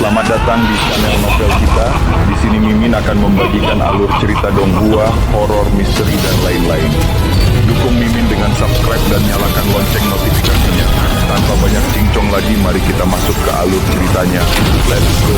Selamat datang di channel novel kita. Di sini Mimin akan membagikan alur cerita donghua, horor, misteri, dan lain-lain. Dukung Mimin dengan subscribe dan nyalakan lonceng notifikasinya. Tanpa banyak cincong lagi, mari kita masuk ke alur ceritanya. Let's go.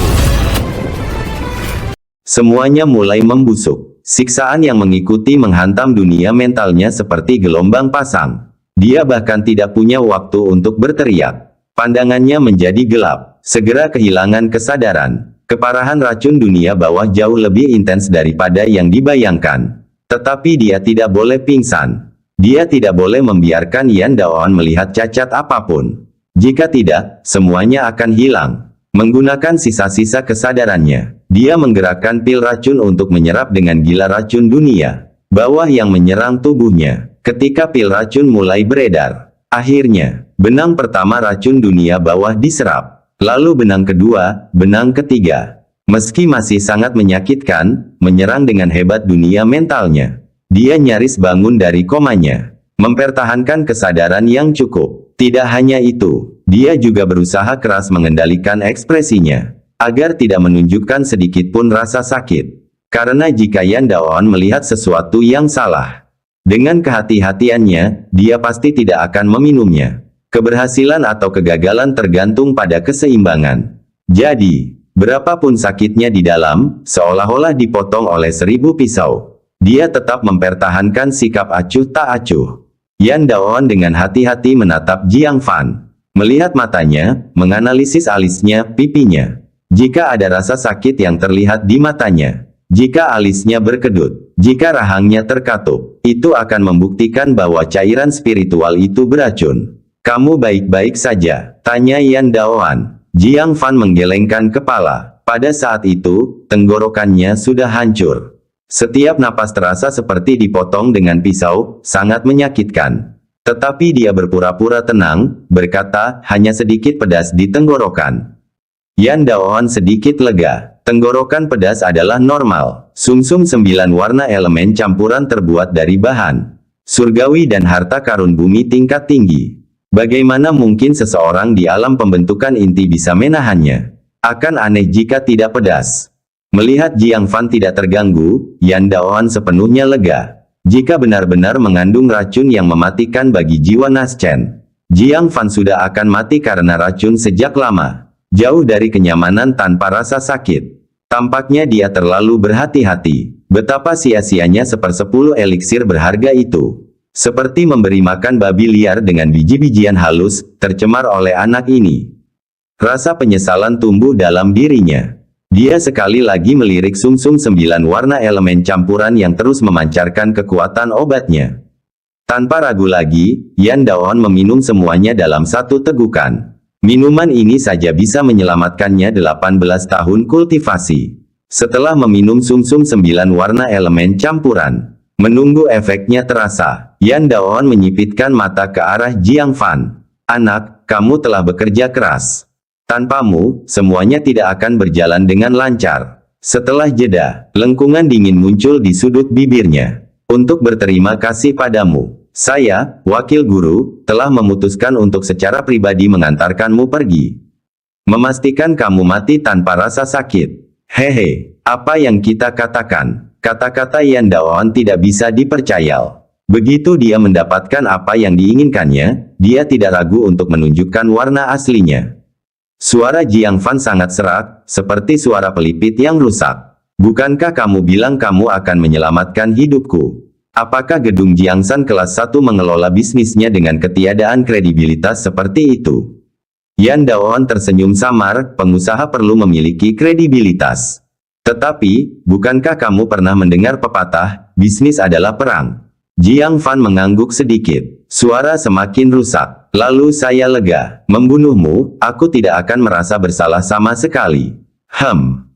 Semuanya mulai membusuk. Siksaan yang mengikuti menghantam dunia mentalnya seperti gelombang pasang. Dia bahkan tidak punya waktu untuk berteriak. Pandangannya menjadi gelap. Segera kehilangan kesadaran. Keparahan racun dunia bawah jauh lebih intens daripada yang dibayangkan. Tetapi dia tidak boleh pingsan. Dia tidak boleh membiarkan Yan Daoan melihat cacat apapun. Jika tidak, semuanya akan hilang. Menggunakan sisa-sisa kesadarannya, dia menggerakkan pil racun untuk menyerap dengan gila racun dunia bawah yang menyerang tubuhnya. Ketika pil racun mulai beredar, akhirnya, benang pertama racun dunia bawah diserap. Lalu benang kedua, benang ketiga. Meski masih sangat menyakitkan, menyerang dengan hebat dunia mentalnya. Dia nyaris bangun dari komanya. Mempertahankan kesadaran yang cukup. Tidak hanya itu, dia juga berusaha keras mengendalikan ekspresinya. Agar tidak menunjukkan sedikit pun rasa sakit. Karena jika Yan Daoan melihat sesuatu yang salah, dengan kehati-hatiannya, dia pasti tidak akan meminumnya. Keberhasilan atau kegagalan tergantung pada keseimbangan. Jadi, berapapun sakitnya di dalam, seolah-olah dipotong oleh 1000 pisau. Dia tetap mempertahankan sikap acuh tak acuh. Yan Daoan dengan hati-hati menatap Jiang Fan. Melihat matanya, menganalisis alisnya, pipinya. Jika ada rasa sakit yang terlihat di matanya. Jika alisnya berkedut. Jika rahangnya terkatup. Itu akan membuktikan bahwa cairan spiritual itu beracun. Kamu baik-baik saja? Tanya Yan Daoan. Jiang Fan menggelengkan kepala. Pada saat itu, tenggorokannya sudah hancur. Setiap napas terasa seperti dipotong dengan pisau, sangat menyakitkan. Tetapi dia berpura-pura tenang, berkata, hanya sedikit pedas di tenggorokan. Yan Daoan sedikit lega. Tenggorokan pedas adalah normal. Sumsum 9 warna elemen campuran terbuat dari bahan surgawi dan harta karun bumi tingkat tinggi. Bagaimana mungkin seseorang di alam pembentukan inti bisa menahannya? Akan aneh jika tidak pedas. Melihat Jiang Fan tidak terganggu, Yan Daoan sepenuhnya lega. Jika benar-benar mengandung racun yang mematikan bagi jiwa Naschen, Jiang Fan sudah akan mati karena racun sejak lama. Jauh dari kenyamanan tanpa rasa sakit. Tampaknya dia terlalu berhati-hati. Betapa sia-sianya 1/10 eliksir berharga itu. Seperti memberi makan babi liar dengan biji-bijian halus, tercemar oleh anak ini. Rasa penyesalan tumbuh dalam dirinya. Dia sekali lagi melirik sumsum 9 warna elemen campuran yang terus memancarkan kekuatan obatnya. Tanpa ragu lagi, Yan Daoan meminum semuanya dalam satu tegukan. Minuman ini saja bisa menyelamatkannya 18 tahun kultivasi. Setelah meminum sumsum 9 warna elemen campuran, menunggu efeknya terasa, Yan Daoan menyipitkan mata ke arah Jiang Fan. Anak, kamu telah bekerja keras. Tanpamu, semuanya tidak akan berjalan dengan lancar. Setelah jeda, lengkungan dingin muncul di sudut bibirnya. Untuk berterima kasih padamu, saya, wakil guru, telah memutuskan untuk secara pribadi mengantarkanmu pergi. Memastikan kamu mati tanpa rasa sakit. Hehe, apa yang kita katakan? Kata-kata Yan Daoan tidak bisa dipercaya. Begitu dia mendapatkan apa yang diinginkannya, dia tidak ragu untuk menunjukkan warna aslinya. Suara Jiang Fan sangat serak, seperti suara pelipit yang rusak. Bukankah kamu bilang kamu akan menyelamatkan hidupku? Apakah gedung Jiangsan kelas 1 mengelola bisnisnya dengan ketiadaan kredibilitas seperti itu? Yan Daoan tersenyum samar, pengusaha perlu memiliki kredibilitas. Tetapi, bukankah kamu pernah mendengar pepatah, bisnis adalah perang? Jiang Fan mengangguk sedikit. Suara semakin rusak. Lalu saya lega. Membunuhmu, aku tidak akan merasa bersalah sama sekali.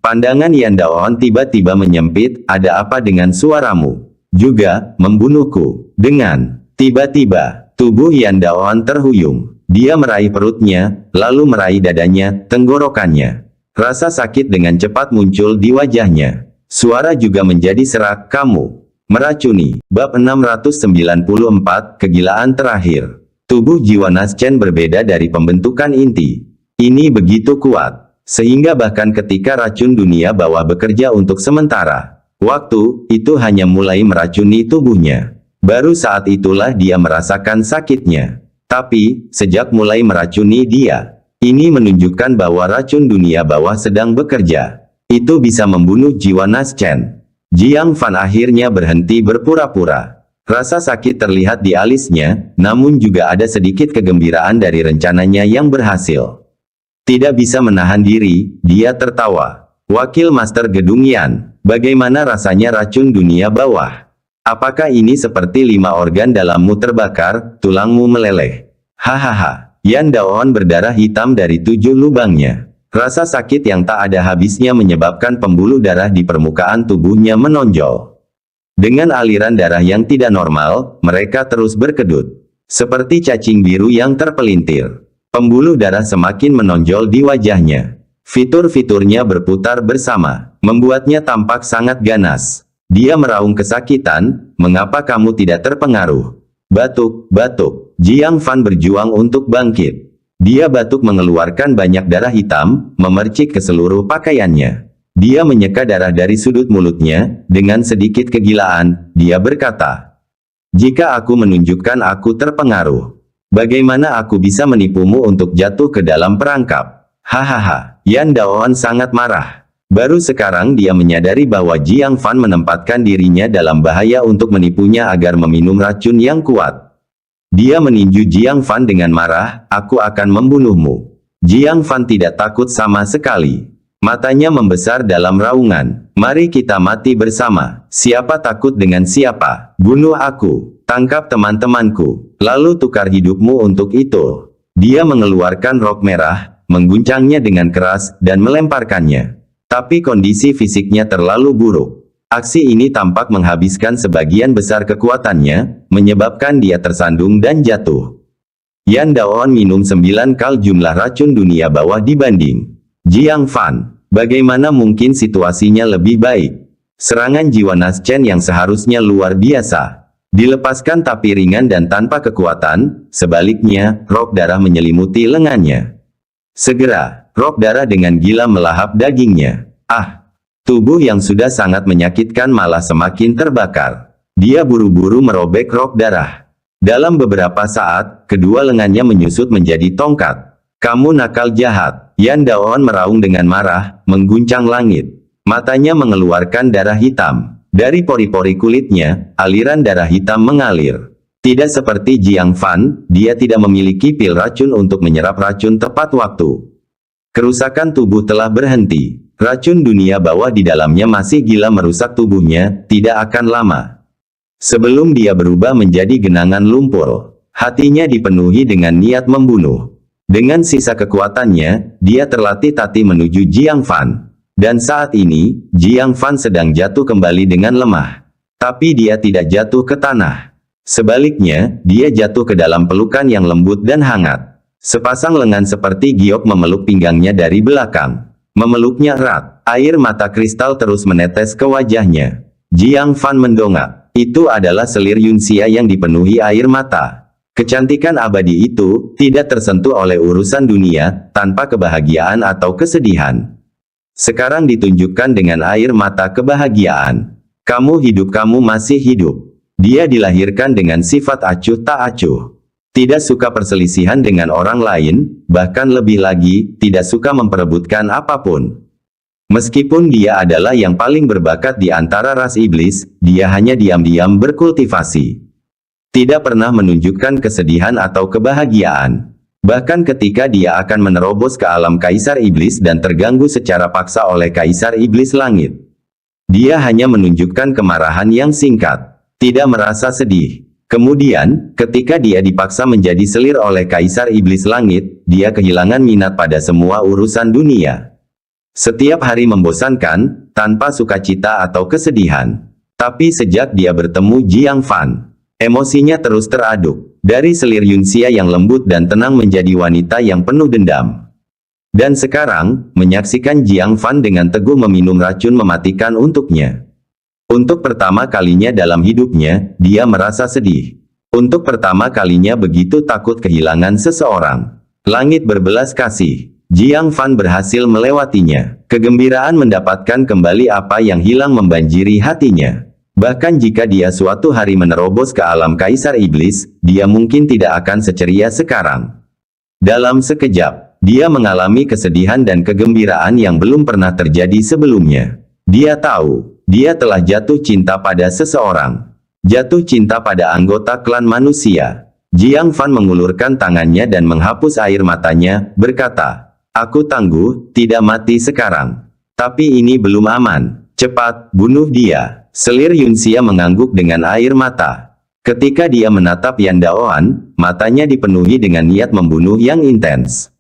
Pandangan Yan Daoan tiba-tiba menyempit, ada apa dengan suaramu? Juga, membunuhku. Dengan tiba-tiba, tubuh Yan Daoan terhuyung. Dia meraih perutnya, lalu meraih dadanya, tenggorokannya. Rasa sakit dengan cepat muncul di wajahnya. Suara juga menjadi serak, kamu meracuni. Bab 694, kegilaan terakhir. Tubuh jiwa Naschen berbeda dari pembentukan inti. Ini begitu kuat. Sehingga bahkan ketika racun dunia bawah bekerja untuk sementara waktu, itu hanya mulai meracuni tubuhnya. Baru saat itulah dia merasakan sakitnya. Tapi, sejak mulai meracuni dia, ini menunjukkan bahwa racun dunia bawah sedang bekerja. Itu bisa membunuh jiwa Naschen. Jiang Fan akhirnya berhenti berpura-pura. Rasa sakit terlihat di alisnya, namun juga ada sedikit kegembiraan dari rencananya yang berhasil. Tidak bisa menahan diri, dia tertawa. Wakil Master Gedung Yan, bagaimana rasanya racun dunia bawah? Apakah ini seperti 5 organ dalammu terbakar, tulangmu meleleh? Hahaha. Yan Daon berdarah hitam dari 7 lubangnya. Rasa sakit yang tak ada habisnya menyebabkan pembuluh darah di permukaan tubuhnya menonjol. Dengan aliran darah yang tidak normal, mereka terus berkedut. Seperti cacing biru yang terpelintir. Pembuluh darah semakin menonjol di wajahnya. Fitur-fiturnya berputar bersama, membuatnya tampak sangat ganas. Dia meraung kesakitan, mengapa kamu tidak terpengaruh? Batuk, batuk. Jiang Fan berjuang untuk bangkit. Dia batuk mengeluarkan banyak darah hitam, memercik ke seluruh pakaiannya. Dia menyeka darah dari sudut mulutnya, dengan sedikit kegilaan, dia berkata, "Jika aku menunjukkan aku terpengaruh, bagaimana aku bisa menipumu untuk jatuh ke dalam perangkap?" Hahaha. Yan Daon sangat marah. Baru sekarang dia menyadari bahwa Jiang Fan menempatkan dirinya dalam bahaya untuk menipunya agar meminum racun yang kuat. Dia meninju Jiang Fan dengan marah, "Aku akan membunuhmu." Jiang Fan tidak takut sama sekali. Matanya membesar dalam raungan. "Mari kita mati bersama. Siapa takut dengan siapa? Bunuh aku. Tangkap teman-temanku. Lalu tukar hidupmu untuk itu." Dia mengeluarkan rok merah, mengguncangnya dengan keras, dan melemparkannya. Tapi kondisi fisiknya terlalu buruk. Aksi ini tampak menghabiskan sebagian besar kekuatannya, menyebabkan dia tersandung dan jatuh. Yan Daon minum 9 kali jumlah racun dunia bawah dibanding Jiang Fan. Bagaimana mungkin situasinya lebih baik? Serangan jiwa Naschen yang seharusnya luar biasa dilepaskan tapi ringan dan tanpa kekuatan, sebaliknya, rok darah menyelimuti lengannya. Segera, rok darah dengan gila melahap dagingnya. Tubuh yang sudah sangat menyakitkan malah semakin terbakar. Dia buru-buru merobek rok darah. Dalam beberapa saat, kedua lengannya menyusut menjadi tongkat. "Kamu nakal jahat." Yan Daon meraung dengan marah, mengguncang langit. Matanya mengeluarkan darah hitam. Dari pori-pori kulitnya, aliran darah hitam mengalir. Tidak seperti Jiang Fan, dia tidak memiliki pil racun untuk menyerap racun tepat waktu. Kerusakan tubuh telah berhenti. Racun dunia bawah di dalamnya masih gila merusak tubuhnya, tidak akan lama. Sebelum dia berubah menjadi genangan lumpur, hatinya dipenuhi dengan niat membunuh. Dengan sisa kekuatannya, dia terlatih-tatih menuju Jiang Fan. Dan saat ini, Jiang Fan sedang jatuh kembali dengan lemah. Tapi dia tidak jatuh ke tanah. Sebaliknya, dia jatuh ke dalam pelukan yang lembut dan hangat. Sepasang lengan seperti giok memeluk pinggangnya dari belakang. Memeluknya erat, air mata kristal terus menetes ke wajahnya. Jiang Fan mendongak. Itu adalah selir Yunxia yang dipenuhi air mata. Kecantikan abadi itu tidak tersentuh oleh urusan dunia, tanpa kebahagiaan atau kesedihan. Sekarang ditunjukkan dengan air mata kebahagiaan. Kamu hidup, kamu masih hidup. Dia dilahirkan dengan sifat acuh tak acuh. Tidak suka perselisihan dengan orang lain, bahkan lebih lagi, tidak suka memperebutkan apapun. Meskipun dia adalah yang paling berbakat di antara ras iblis, dia hanya diam-diam berkultivasi. Tidak pernah menunjukkan kesedihan atau kebahagiaan. Bahkan ketika dia akan menerobos ke alam Kaisar Iblis dan terganggu secara paksa oleh Kaisar Iblis Langit. Dia hanya menunjukkan kemarahan yang singkat. Tidak merasa sedih. Kemudian, ketika dia dipaksa menjadi selir oleh Kaisar Iblis Langit, dia kehilangan minat pada semua urusan dunia. Setiap hari membosankan, tanpa sukacita atau kesedihan. Tapi sejak dia bertemu Jiang Fan, emosinya terus teraduk. Dari selir Yunxia yang lembut dan tenang menjadi wanita yang penuh dendam. Dan sekarang, menyaksikan Jiang Fan dengan teguh meminum racun mematikan untuknya. Untuk pertama kalinya dalam hidupnya, dia merasa sedih. Untuk pertama kalinya begitu takut kehilangan seseorang. Langit berbelas kasih. Jiang Fan berhasil melewatinya. Kegembiraan mendapatkan kembali apa yang hilang membanjiri hatinya. Bahkan jika dia suatu hari menerobos ke alam Kaisar Iblis, dia mungkin tidak akan seceria sekarang. Dalam sekejap, dia mengalami kesedihan dan kegembiraan yang belum pernah terjadi sebelumnya. Dia tahu, dia telah jatuh cinta pada seseorang. Jatuh cinta pada anggota klan manusia. Jiang Fan mengulurkan tangannya dan menghapus air matanya, berkata, "Aku tangguh, tidak mati sekarang. Tapi ini belum aman. Cepat, bunuh dia." Selir Yunxia mengangguk dengan air mata. Ketika dia menatap Yan Daoan, matanya dipenuhi dengan niat membunuh yang intens.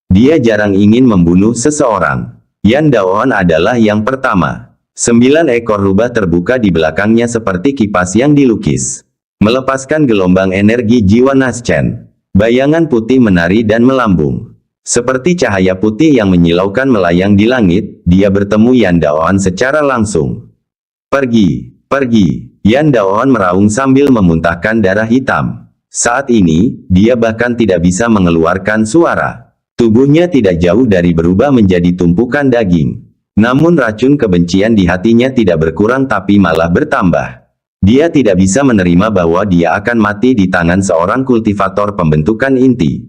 Dia jarang ingin membunuh seseorang. Yan Daoan adalah yang pertama. 9 ekor rubah terbuka di belakangnya seperti kipas yang dilukis. Melepaskan gelombang energi jiwa Naschen. Bayangan putih menari dan melambung. Seperti cahaya putih yang menyilaukan melayang di langit, dia bertemu Yan Daoan secara langsung. "Pergi, pergi." Yan Daoan meraung sambil memuntahkan darah hitam. Saat ini, dia bahkan tidak bisa mengeluarkan suara. Tubuhnya tidak jauh dari berubah menjadi tumpukan daging. Namun racun kebencian di hatinya tidak berkurang tapi malah bertambah. Dia tidak bisa menerima bahwa dia akan mati di tangan seorang kultivator pembentukan inti.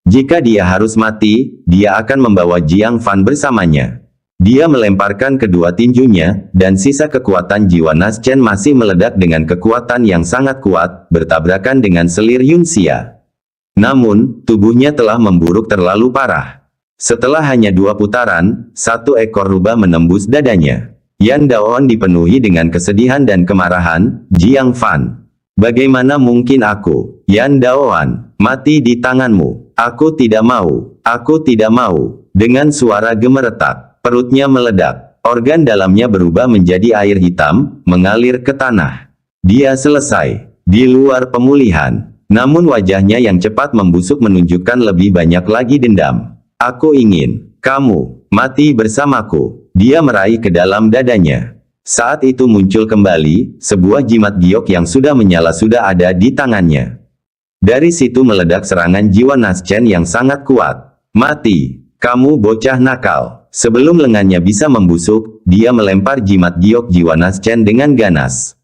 Jika dia harus mati, dia akan membawa Jiang Fan bersamanya. Dia melemparkan kedua tinjunya, dan sisa kekuatan jiwa Naschen masih meledak dengan kekuatan yang sangat kuat, bertabrakan dengan selir Yunxia. Namun, tubuhnya telah memburuk terlalu parah. Setelah hanya 2 putaran, 1 ekor rubah menembus dadanya. Yan Daoan dipenuhi dengan kesedihan dan kemarahan. "Jiang Fan, bagaimana mungkin aku, Yan Daoan, mati di tanganmu? Aku tidak mau, aku tidak mau." Dengan suara gemeretak, perutnya meledak. Organ dalamnya berubah menjadi air hitam, mengalir ke tanah. Dia selesai. Di luar pemulihan. Namun wajahnya yang cepat membusuk menunjukkan lebih banyak lagi dendam. "Aku ingin kamu mati bersamaku." Dia meraih ke dalam dadanya. Saat itu muncul kembali, sebuah jimat giok yang sudah menyala sudah ada di tangannya. Dari situ meledak serangan jiwa Naschen yang sangat kuat. "Mati, kamu bocah nakal." Sebelum lengannya bisa membusuk, dia melempar jimat giok jiwa Naschen dengan ganas.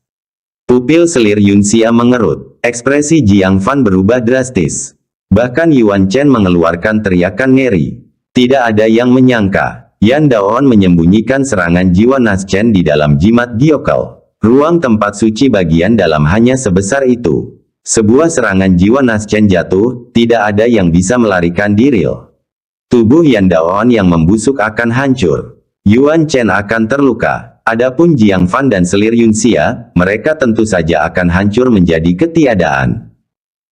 Pupil selir Yunxia mengerut. Ekspresi Jiang Fan berubah drastis. Bahkan Yuan Chen mengeluarkan teriakan ngeri. Tidak ada yang menyangka Yan Daoan menyembunyikan serangan jiwa Naschen di dalam jimat giokal. Ruang tempat suci bagian dalam hanya sebesar itu. Sebuah serangan jiwa Naschen jatuh, tidak ada yang bisa melarikan diri. Tubuh Yan Daoan yang membusuk akan hancur. Yuan Chen akan terluka. Adapun Jiang Fan dan selir Yunxia, mereka tentu saja akan hancur menjadi ketiadaan.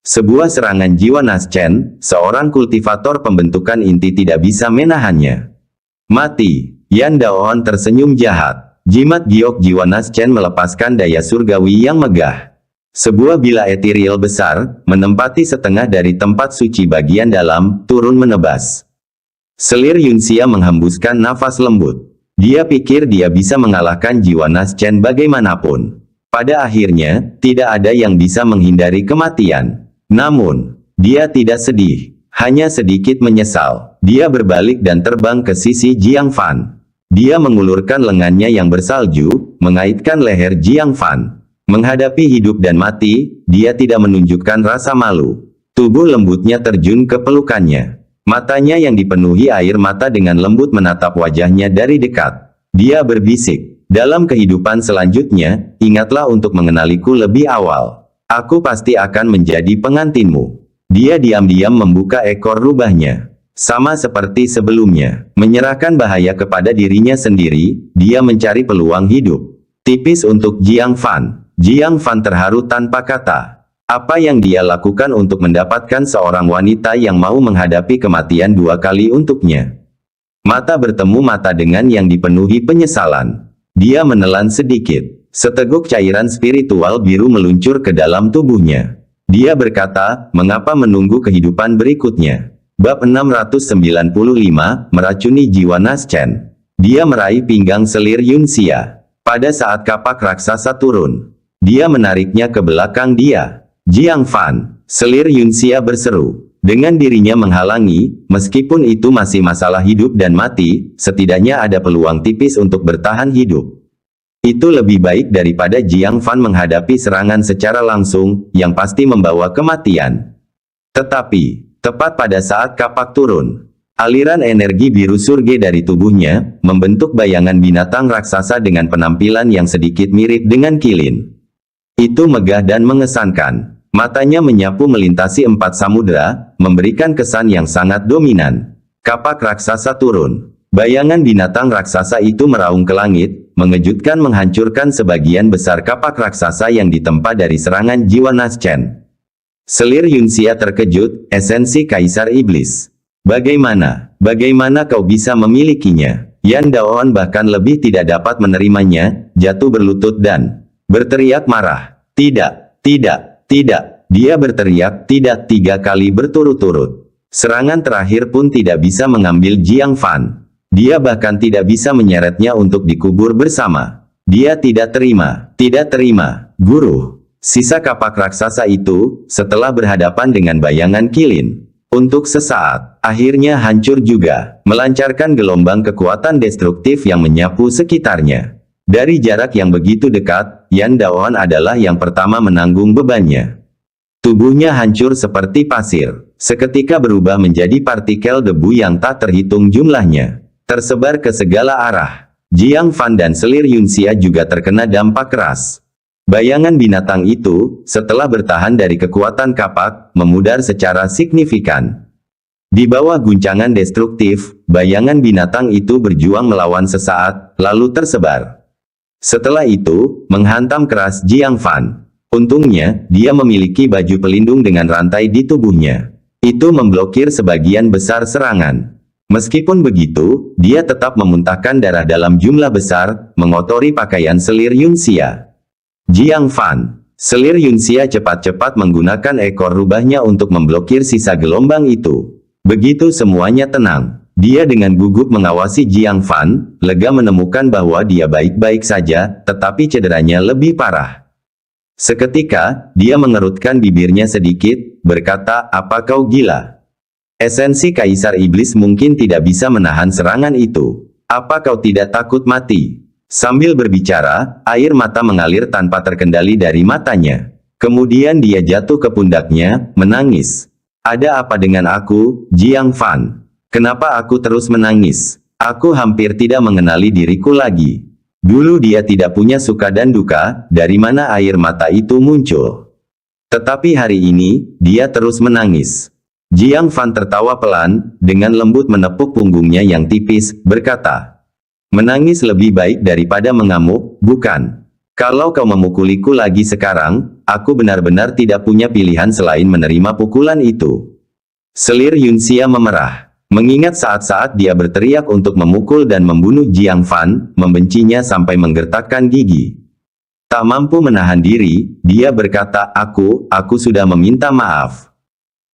Sebuah serangan jiwa Naschen, seorang kultivator pembentukan inti tidak bisa menahannya. "Mati." Yan Daoan tersenyum jahat. Jimat giok jiwa Naschen melepaskan daya surgawi yang megah. Sebuah bila etiril besar, menempati setengah dari tempat suci bagian dalam, turun menebas. Selir Yunxia menghembuskan nafas lembut. Dia pikir dia bisa mengalahkan jiwa Naschen bagaimanapun. Pada akhirnya, tidak ada yang bisa menghindari kematian. Namun, dia tidak sedih. Hanya sedikit menyesal. Dia berbalik dan terbang ke sisi Jiang Fan. Dia mengulurkan lengannya yang bersalju, mengaitkan leher Jiang Fan. Menghadapi hidup dan mati, dia tidak menunjukkan rasa malu. Tubuh lembutnya terjun ke pelukannya. Matanya yang dipenuhi air mata dengan lembut menatap wajahnya dari dekat. Dia berbisik, "Dalam kehidupan selanjutnya, ingatlah untuk mengenaliku lebih awal. Aku pasti akan menjadi pengantinmu." Dia diam-diam membuka ekor rubahnya. Sama seperti sebelumnya, menyerahkan bahaya kepada dirinya sendiri, dia mencari peluang hidup. Tipis untuk Jiang Fan. Jiang Fan terharu tanpa kata. Apa yang dia lakukan untuk mendapatkan seorang wanita yang mau menghadapi kematian 2 kali untuknya? Mata bertemu mata dengan yang dipenuhi penyesalan. Dia menelan sedikit. Seteguk cairan spiritual biru meluncur ke dalam tubuhnya. Dia berkata, "Mengapa menunggu kehidupan berikutnya?" Bab 695, meracuni jiwa Naschen. Dia meraih pinggang selir Yunxia. Pada saat kapak raksasa turun, dia menariknya ke belakang dia. "Jiang Fan," selir Yunxia berseru. Dengan dirinya menghalangi, meskipun itu masih masalah hidup dan mati, setidaknya ada peluang tipis untuk bertahan hidup. Itu lebih baik daripada Jiang Fan menghadapi serangan secara langsung, yang pasti membawa kematian. Tetapi, tepat pada saat kapak turun, aliran energi biru surge dari tubuhnya, membentuk bayangan binatang raksasa dengan penampilan yang sedikit mirip dengan Qilin. Itu megah dan mengesankan. Matanya menyapu melintasi 4 samudera, memberikan kesan yang sangat dominan. Kapak raksasa turun. Bayangan binatang raksasa itu meraung ke langit, mengejutkan menghancurkan sebagian besar kapak raksasa yang ditempa dari serangan jiwa Naschen. Selir Yunxia terkejut, esensi Kaisar Iblis. Bagaimana kau bisa memilikinya? Yan Daoan bahkan lebih tidak dapat menerimanya, jatuh berlutut dan berteriak marah. Tidak. Dia berteriak tidak 3 kali berturut-turut. Serangan terakhir pun tidak bisa mengambil Jiang Fan. Dia bahkan tidak bisa menyeretnya untuk dikubur bersama. Dia tidak terima, guru. Sisa kapak raksasa itu, setelah berhadapan dengan bayangan Qilin, untuk sesaat, akhirnya hancur juga, melancarkan gelombang kekuatan destruktif yang menyapu sekitarnya. Dari jarak yang begitu dekat, Yan Daoan adalah yang pertama menanggung bebannya. Tubuhnya hancur seperti pasir, seketika berubah menjadi partikel debu yang tak terhitung jumlahnya, tersebar ke segala arah. Jiang Fan dan Selir Yunxia juga terkena dampak keras. Bayangan binatang itu, setelah bertahan dari kekuatan kapak, memudar secara signifikan. Di bawah guncangan destruktif, bayangan binatang itu berjuang melawan sesaat, lalu tersebar. Setelah itu, menghantam keras Jiang Fan. Untungnya, dia memiliki baju pelindung dengan rantai di tubuhnya. Itu memblokir sebagian besar serangan. Meskipun begitu, dia tetap memuntahkan darah dalam jumlah besar, mengotori pakaian Selir Yunxia. Jiang Fan. Selir Yunxia cepat-cepat menggunakan ekor rubahnya untuk memblokir sisa gelombang itu. Begitu semuanya tenang, dia dengan gugup mengawasi Jiang Fan, lega menemukan bahwa dia baik-baik saja, tetapi cederanya lebih parah. Seketika, dia mengerutkan bibirnya sedikit, berkata, "Apa kau gila? Esensi Kaisar Iblis mungkin tidak bisa menahan serangan itu. Apa kau tidak takut mati?" Sambil berbicara, air mata mengalir tanpa terkendali dari matanya. Kemudian dia jatuh ke pundaknya, menangis. "Ada apa dengan aku, Jiang Fan? Kenapa aku terus menangis? Aku hampir tidak mengenali diriku lagi." Dulu dia tidak punya suka dan duka, dari mana air mata itu muncul. Tetapi hari ini, dia terus menangis. Jiang Fan tertawa pelan, dengan lembut menepuk punggungnya yang tipis, berkata, "Menangis lebih baik daripada mengamuk, bukan? Kalau kau memukuliku lagi sekarang, aku benar-benar tidak punya pilihan selain menerima pukulan itu." Selir Yunxia memerah. Mengingat saat-saat dia berteriak untuk memukul dan membunuh Jiang Fan, membencinya sampai menggertakkan gigi. Tak mampu menahan diri, dia berkata, Aku sudah meminta maaf."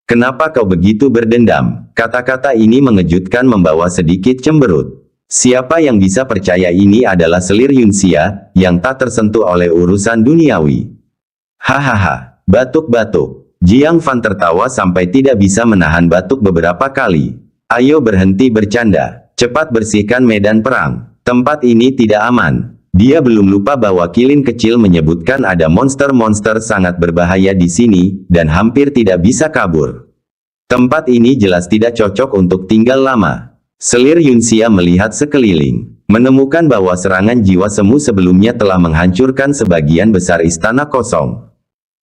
"Kenapa kau begitu berdendam?" Kata-kata ini mengejutkan membawa sedikit cemberut. Siapa yang bisa percaya ini adalah Selir Yunxia, yang tak tersentuh oleh urusan duniawi. "Hahaha, batuk-batuk." Jiang Fan tertawa sampai tidak bisa menahan batuk beberapa kali. "Ayo berhenti bercanda. Cepat bersihkan medan perang. Tempat ini tidak aman." Dia belum lupa bahwa Qilin kecil menyebutkan ada monster-monster sangat berbahaya di sini, dan hampir tidak bisa kabur. Tempat ini jelas tidak cocok untuk tinggal lama. Selir Yunxia melihat sekeliling, menemukan bahwa serangan jiwa semu sebelumnya telah menghancurkan sebagian besar istana kosong.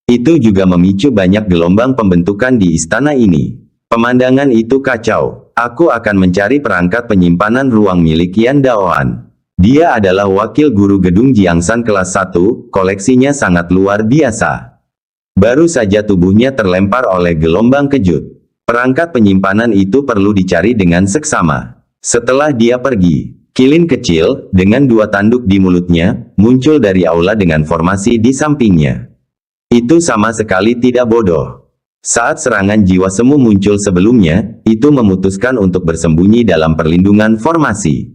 Itu juga memicu banyak gelombang pembentukan di istana ini. Pemandangan itu kacau. Aku akan mencari perangkat penyimpanan ruang milik Yan Daoan. Dia adalah wakil guru gedung Jiangsan kelas 1, koleksinya sangat luar biasa. Baru saja tubuhnya terlempar oleh gelombang kejut. Perangkat penyimpanan itu perlu dicari dengan seksama. Setelah dia pergi, Qilin kecil, dengan 2 tanduk di mulutnya, muncul dari aula dengan formasi di sampingnya. Itu sama sekali tidak bodoh. Saat serangan jiwa semu muncul sebelumnya, itu memutuskan untuk bersembunyi dalam perlindungan formasi.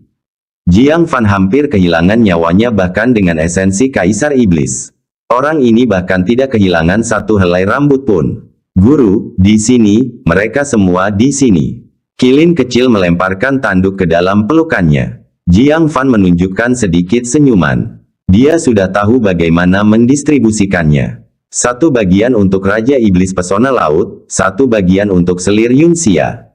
Jiang Fan hampir kehilangan nyawanya bahkan dengan esensi Kaisar Iblis. Orang ini bahkan tidak kehilangan satu helai rambut pun. Guru, di sini, mereka semua di sini. Kilin kecil melemparkan tanduk ke dalam pelukannya. Jiang Fan menunjukkan sedikit senyuman. Dia sudah tahu bagaimana mendistribusikannya. Satu bagian untuk Raja Iblis Pesona Laut, satu bagian untuk selir Yunxia.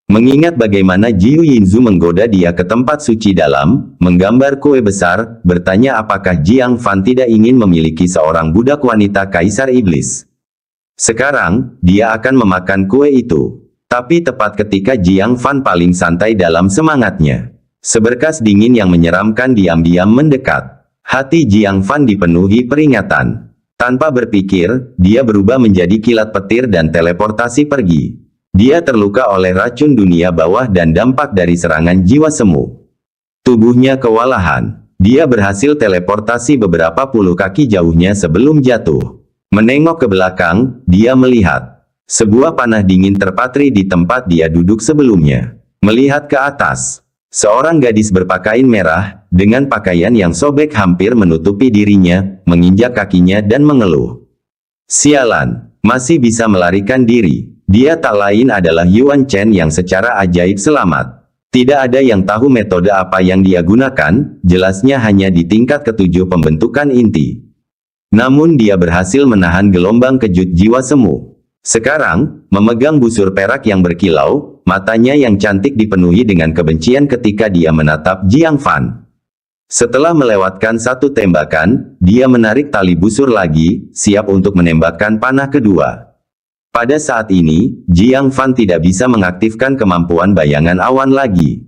Mengingat bagaimana Jiu Yinzu menggoda dia ke tempat suci dalam, menggambar kue besar, bertanya apakah Jiang Fan tidak ingin memiliki seorang budak wanita Kaisar Iblis. Sekarang, dia akan memakan kue itu. Tapi tepat ketika Jiang Fan paling santai dalam semangatnya. Seberkas dingin yang menyeramkan diam-diam mendekat. Hati Jiang Fan dipenuhi peringatan. Tanpa berpikir, dia berubah menjadi kilat petir dan teleportasi pergi. Dia terluka oleh racun dunia bawah dan dampak dari serangan jiwa semu. Tubuhnya kewalahan. Dia berhasil teleportasi beberapa puluh kaki jauhnya sebelum jatuh. Menengok ke belakang, dia melihat sebuah panah dingin terpatri di tempat dia duduk sebelumnya. Melihat ke atas, seorang gadis berpakaian merah, dengan pakaian yang sobek hampir menutupi dirinya, menginjak kakinya dan mengeluh. Sialan, masih bisa melarikan diri. Dia tak lain adalah Yuan Chen yang secara ajaib selamat. Tidak ada yang tahu metode apa yang dia gunakan, jelasnya hanya di tingkat ketujuh pembentukan inti. Namun dia berhasil menahan gelombang kejut jiwa semu. Sekarang, memegang busur perak yang berkilau, matanya yang cantik dipenuhi dengan kebencian ketika dia menatap Jiang Fan. Setelah melewatkan satu tembakan, dia menarik tali busur lagi, siap untuk menembakkan panah kedua. Pada saat ini, Jiang Fan tidak bisa mengaktifkan kemampuan bayangan awan lagi.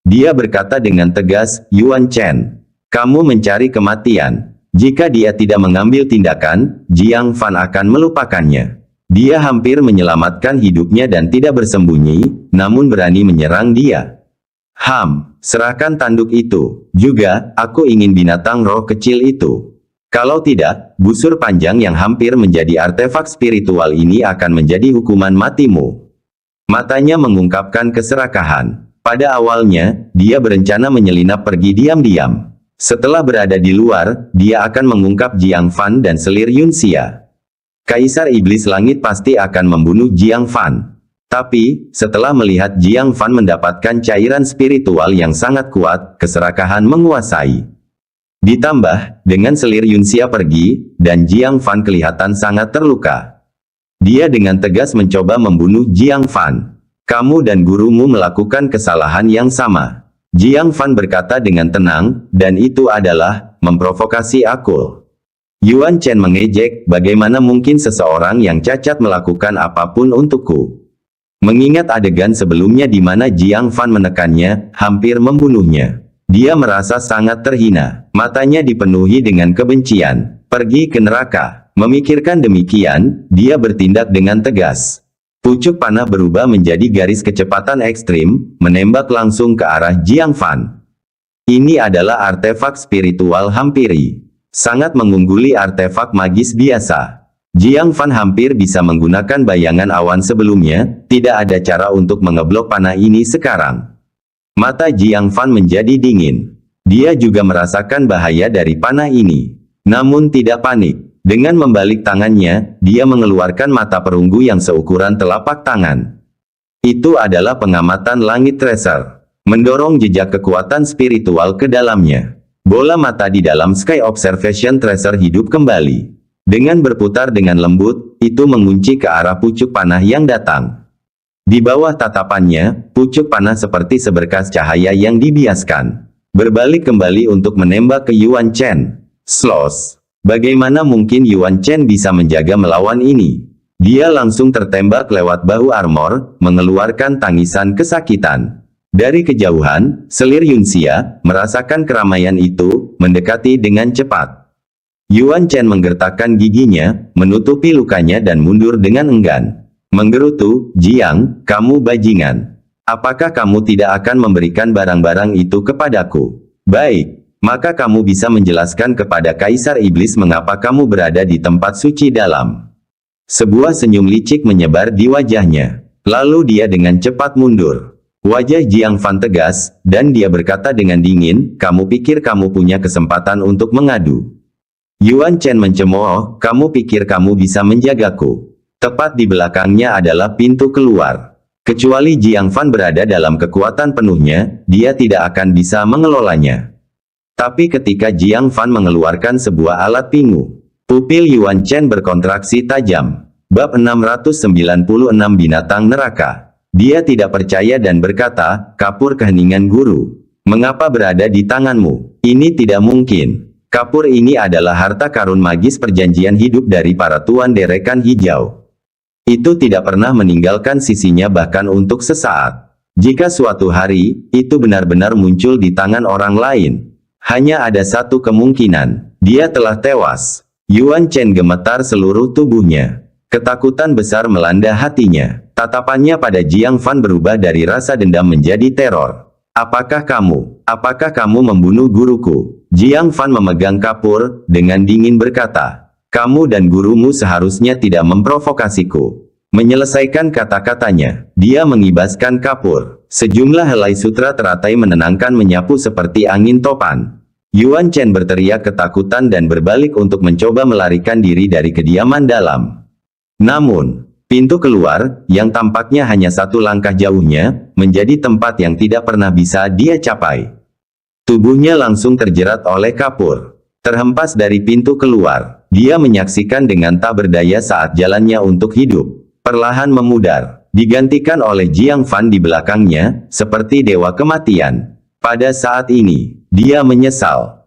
Dia berkata dengan tegas, Yuan Chen, kamu mencari kematian. Jika dia tidak mengambil tindakan, Jiang Fan akan melupakannya. Dia hampir menyelamatkan hidupnya dan tidak bersembunyi, namun berani menyerang dia. Serahkan tanduk itu. Juga, aku ingin binatang roh kecil itu. Kalau tidak, busur panjang yang hampir menjadi artefak spiritual ini akan menjadi hukuman matimu. Matanya mengungkapkan keserakahan. Pada awalnya, dia berencana menyelinap pergi diam-diam. Setelah berada di luar, dia akan mengungkap Jiang Fan dan selir Yunxia. Kaisar Iblis Langit pasti akan membunuh Jiang Fan. Tapi, setelah melihat Jiang Fan mendapatkan cairan spiritual yang sangat kuat, keserakahan menguasai. Ditambah, dengan selir Yunxia pergi, dan Jiang Fan kelihatan sangat terluka. Dia dengan tegas mencoba membunuh Jiang Fan. Kamu dan gurumu melakukan kesalahan yang sama. Jiang Fan berkata dengan tenang, dan itu adalah, memprovokasi aku. Yuan Chen mengejek, bagaimana mungkin seseorang yang cacat melakukan apapun untukku. Mengingat adegan sebelumnya di mana Jiang Fan menekannya, hampir membunuhnya. Dia merasa sangat terhina. Matanya dipenuhi dengan kebencian. Pergi ke neraka. Memikirkan demikian, dia bertindak dengan tegas. Pucuk panah berubah menjadi garis kecepatan ekstrim, menembak langsung ke arah Jiang Fan. Ini adalah artefak spiritual hampiri. Sangat mengungguli artefak magis biasa. Jiang Fan hampir bisa menggunakan bayangan awan sebelumnya, tidak ada cara untuk mengeblok panah ini sekarang. Mata Jiang Fan menjadi dingin. Dia juga merasakan bahaya dari panah ini. Namun tidak panik. Dengan membalik tangannya, dia mengeluarkan mata perunggu yang seukuran telapak tangan. Itu adalah pengamatan langit tracer. Mendorong jejak kekuatan spiritual ke dalamnya. Bola mata di dalam Sky Observation Tracer hidup kembali. Dengan berputar dengan lembut, itu mengunci ke arah pucuk panah yang datang. Di bawah tatapannya, pucuk panah seperti seberkas cahaya yang dibiaskan. Berbalik kembali untuk menembak ke Yuan Chen. Slosh. Bagaimana mungkin Yuan Chen bisa menjaga melawan ini? Dia langsung tertembak lewat bahu armor, mengeluarkan tangisan kesakitan. Dari kejauhan, selir Yunxia, merasakan keramaian itu, mendekati dengan cepat. Yuan Chen menggertakkan giginya, menutupi lukanya dan mundur dengan enggan. Menggerutu, Jiang, kamu bajingan. Apakah kamu tidak akan memberikan barang-barang itu kepadaku? Baik, maka kamu bisa menjelaskan kepada Kaisar Iblis mengapa kamu berada di tempat suci dalam. Sebuah senyum licik menyebar di wajahnya. Lalu dia dengan cepat mundur. Wajah Jiang Fan tegas, dan dia berkata dengan dingin, kamu pikir kamu punya kesempatan untuk mengadu? Yuan Chen mencemooh, kamu pikir kamu bisa menjagaku? Tepat di belakangnya adalah pintu keluar. Kecuali Jiang Fan berada dalam kekuatan penuhnya, dia tidak akan bisa mengelolanya. Tapi ketika Jiang Fan mengeluarkan sebuah alat pingu, pupil Yuan Chen berkontraksi tajam. Bab 696 Binatang Neraka. Dia tidak percaya dan berkata, "Kapur keheningan guru. Mengapa berada di tanganmu? Ini tidak mungkin. Kapur ini adalah harta karun magis perjanjian hidup dari para tuan derekan hijau. Itu tidak pernah meninggalkan sisinya bahkan untuk sesaat. Jika suatu hari, itu benar-benar muncul di tangan orang lain, hanya ada satu kemungkinan, dia telah tewas." Yuan Chen gemetar seluruh tubuhnya. Ketakutan besar melanda hatinya. Tatapannya pada Jiang Fan berubah dari rasa dendam menjadi teror. Apakah kamu membunuh guruku? Jiang Fan memegang kapur, dengan dingin berkata, "Kamu dan gurumu seharusnya tidak memprovokasiku." Menyelesaikan kata-katanya, dia mengibaskan kapur. Sejumlah helai sutra teratai menenangkan menyapu seperti angin topan. Yuan Chen berteriak ketakutan dan berbalik untuk mencoba melarikan diri dari kediaman dalam. Namun, pintu keluar, yang tampaknya hanya satu langkah jauhnya, menjadi tempat yang tidak pernah bisa dia capai. Tubuhnya langsung terjerat oleh kapur. Terhempas dari pintu keluar, dia menyaksikan dengan tak berdaya saat jalannya untuk hidup perlahan memudar, digantikan oleh Jiang Fan di belakangnya, seperti dewa kematian. Pada saat ini, dia menyesal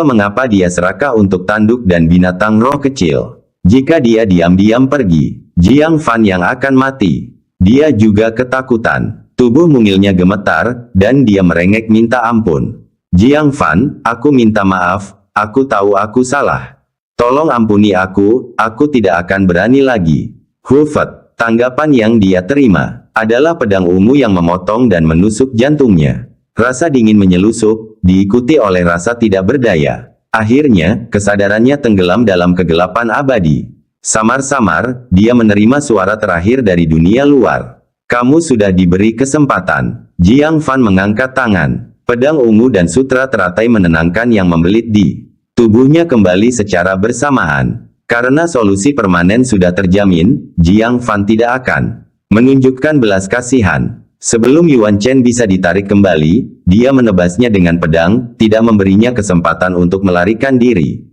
mengapa dia serakah untuk tanduk dan binatang roh kecil. Jika dia diam-diam pergi, Jiang Fan yang akan mati. Dia juga ketakutan. Tubuh mungilnya gemetar, dan dia merengek minta ampun. "Jiang Fan, aku minta maaf, aku tahu aku salah. Tolong ampuni aku tidak akan berani lagi." Hufet, tanggapan yang dia terima, adalah pedang ungu yang memotong dan menusuk jantungnya. Rasa dingin menyelusup, diikuti oleh rasa tidak berdaya. Akhirnya, kesadarannya tenggelam dalam kegelapan abadi. Samar-samar, dia menerima suara terakhir dari dunia luar. "Kamu sudah diberi kesempatan." Jiang Fan mengangkat tangan. Pedang ungu dan sutra teratai menenangkan yang membelit di tubuhnya kembali secara bersamaan. Karena solusi permanen sudah terjamin, Jiang Fan tidak akan menunjukkan belas kasihan. Sebelum Yuan Chen bisa ditarik kembali, dia menebasnya dengan pedang, tidak memberinya kesempatan untuk melarikan diri.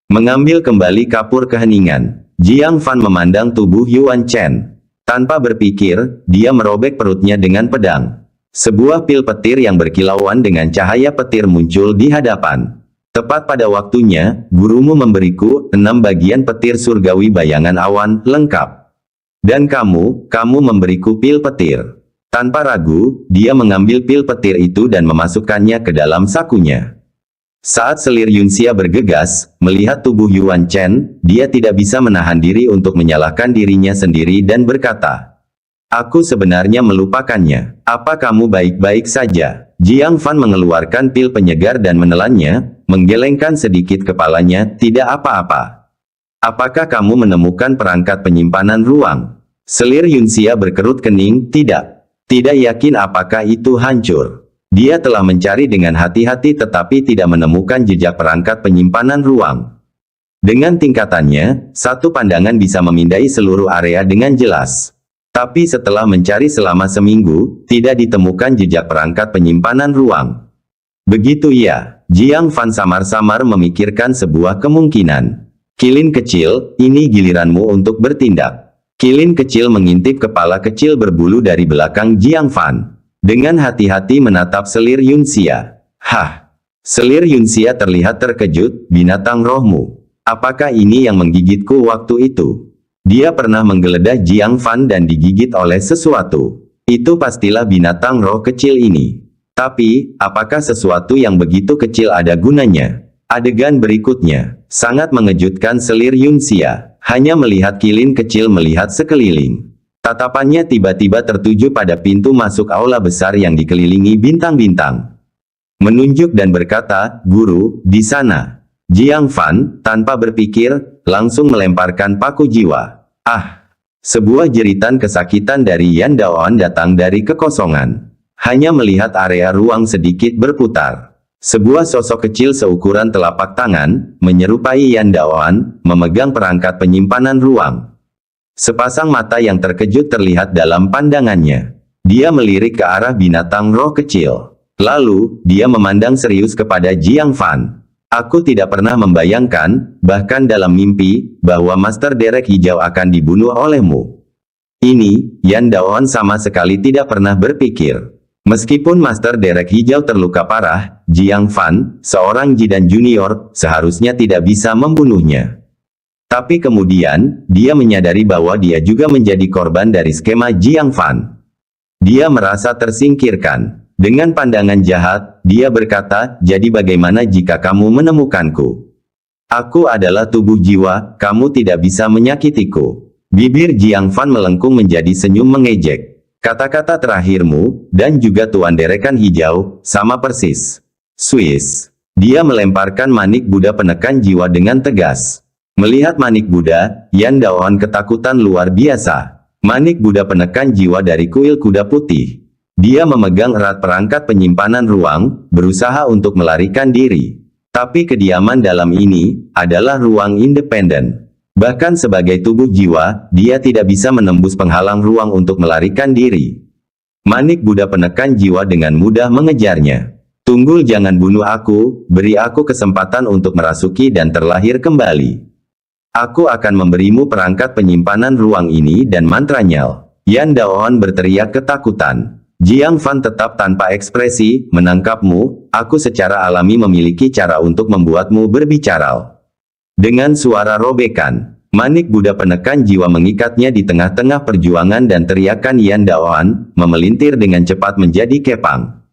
Mengambil kembali kapur keheningan, Jiang Fan memandang tubuh Yuan Chen. Tanpa berpikir, dia merobek perutnya dengan pedang. Sebuah pil petir yang berkilauan dengan cahaya petir muncul di hadapan. "Tepat pada waktunya, gurumu memberiku 6 bagian petir surgawi bayangan awan, lengkap. Dan kamu memberiku pil petir." Tanpa ragu, dia mengambil pil petir itu dan memasukkannya ke dalam sakunya. Saat selir Yunxia bergegas, melihat tubuh Yuan Chen, dia tidak bisa menahan diri untuk menyalahkan dirinya sendiri dan berkata, "Aku sebenarnya melupakannya. Apa kamu baik-baik saja?" Jiang Fan mengeluarkan pil penyegar dan menelannya, menggelengkan sedikit kepalanya, "Tidak apa-apa." "Apakah kamu menemukan perangkat penyimpanan ruang?" Selir Yunxia berkerut kening, Tidak yakin apakah itu hancur. Dia telah mencari dengan hati-hati tetapi tidak menemukan jejak perangkat penyimpanan ruang. Dengan tingkatannya, satu pandangan bisa memindai seluruh area dengan jelas. Tapi setelah mencari selama seminggu, tidak ditemukan jejak perangkat penyimpanan ruang. Begitu ya, Jiang Fan samar-samar memikirkan sebuah kemungkinan. "Kilin kecil, ini giliranmu untuk bertindak." Kilin kecil mengintip kepala kecil berbulu dari belakang Jiang Fan. Dengan hati-hati menatap selir Yunxia. "Hah?" Selir Yunxia terlihat terkejut, "Binatang rohmu. Apakah ini yang menggigitku waktu itu?" Dia pernah menggeledah Jiang Fan dan digigit oleh sesuatu. Itu pastilah binatang roh kecil ini. Tapi, apakah sesuatu yang begitu kecil ada gunanya? Adegan berikutnya, sangat mengejutkan selir Yunxia. Hanya melihat kilin kecil melihat sekeliling. Tatapannya tiba-tiba tertuju pada pintu masuk aula besar yang dikelilingi bintang-bintang. Menunjuk dan berkata, "Guru, di sana." Jiang Fan, tanpa berpikir, langsung melemparkan paku jiwa. "Ah!" Sebuah jeritan kesakitan dari Yan Daoan datang dari kekosongan. Hanya melihat area ruang sedikit berputar. Sebuah sosok kecil seukuran telapak tangan, menyerupai Yan Daoan, memegang perangkat penyimpanan ruang. Sepasang mata yang terkejut terlihat dalam pandangannya. Dia melirik ke arah binatang roh kecil. Lalu, dia memandang serius kepada Jiang Fan. Aku tidak pernah membayangkan, bahkan dalam mimpi, bahwa Master Derek Hijau akan dibunuh olehmu. Ini, Yan Daoan sama sekali tidak pernah berpikir. Meskipun Master Derek Hijau terluka parah, Jiang Fan, seorang Jidan Junior, seharusnya tidak bisa membunuhnya. Tapi kemudian, dia menyadari bahwa dia juga menjadi korban dari skema Jiang Fan. Dia merasa tersingkirkan. Dengan pandangan jahat, dia berkata, jadi bagaimana jika kamu menemukanku? Aku adalah tubuh jiwa, kamu tidak bisa menyakitiku. Bibir Jiang Fan melengkung menjadi senyum mengejek. Kata-kata terakhirmu, dan juga Tuan Derekan Hijau, sama persis. Swiss. Dia melemparkan manik Buddha penekan jiwa dengan tegas. Melihat manik Buddha, Yan Daoan ketakutan luar biasa. Manik Buddha penekan jiwa dari kuil kuda putih. Dia memegang erat perangkat penyimpanan ruang, berusaha untuk melarikan diri. Tapi kediaman dalam ini, adalah ruang independen. Bahkan sebagai tubuh jiwa, dia tidak bisa menembus penghalang ruang untuk melarikan diri. Manik Buddha penekan jiwa dengan mudah mengejarnya. Tunggul, jangan bunuh aku, beri aku kesempatan untuk merasuki dan terlahir kembali. Aku akan memberimu perangkat penyimpanan ruang ini dan mantranya. Yan Daoan berteriak ketakutan. Jiang Fan tetap tanpa ekspresi, menangkapmu, aku secara alami memiliki cara untuk membuatmu berbicara. Dengan suara robekan, manik Buddha penekan jiwa mengikatnya di tengah-tengah perjuangan dan teriakan Yan Daoan, memelintir dengan cepat menjadi kepang.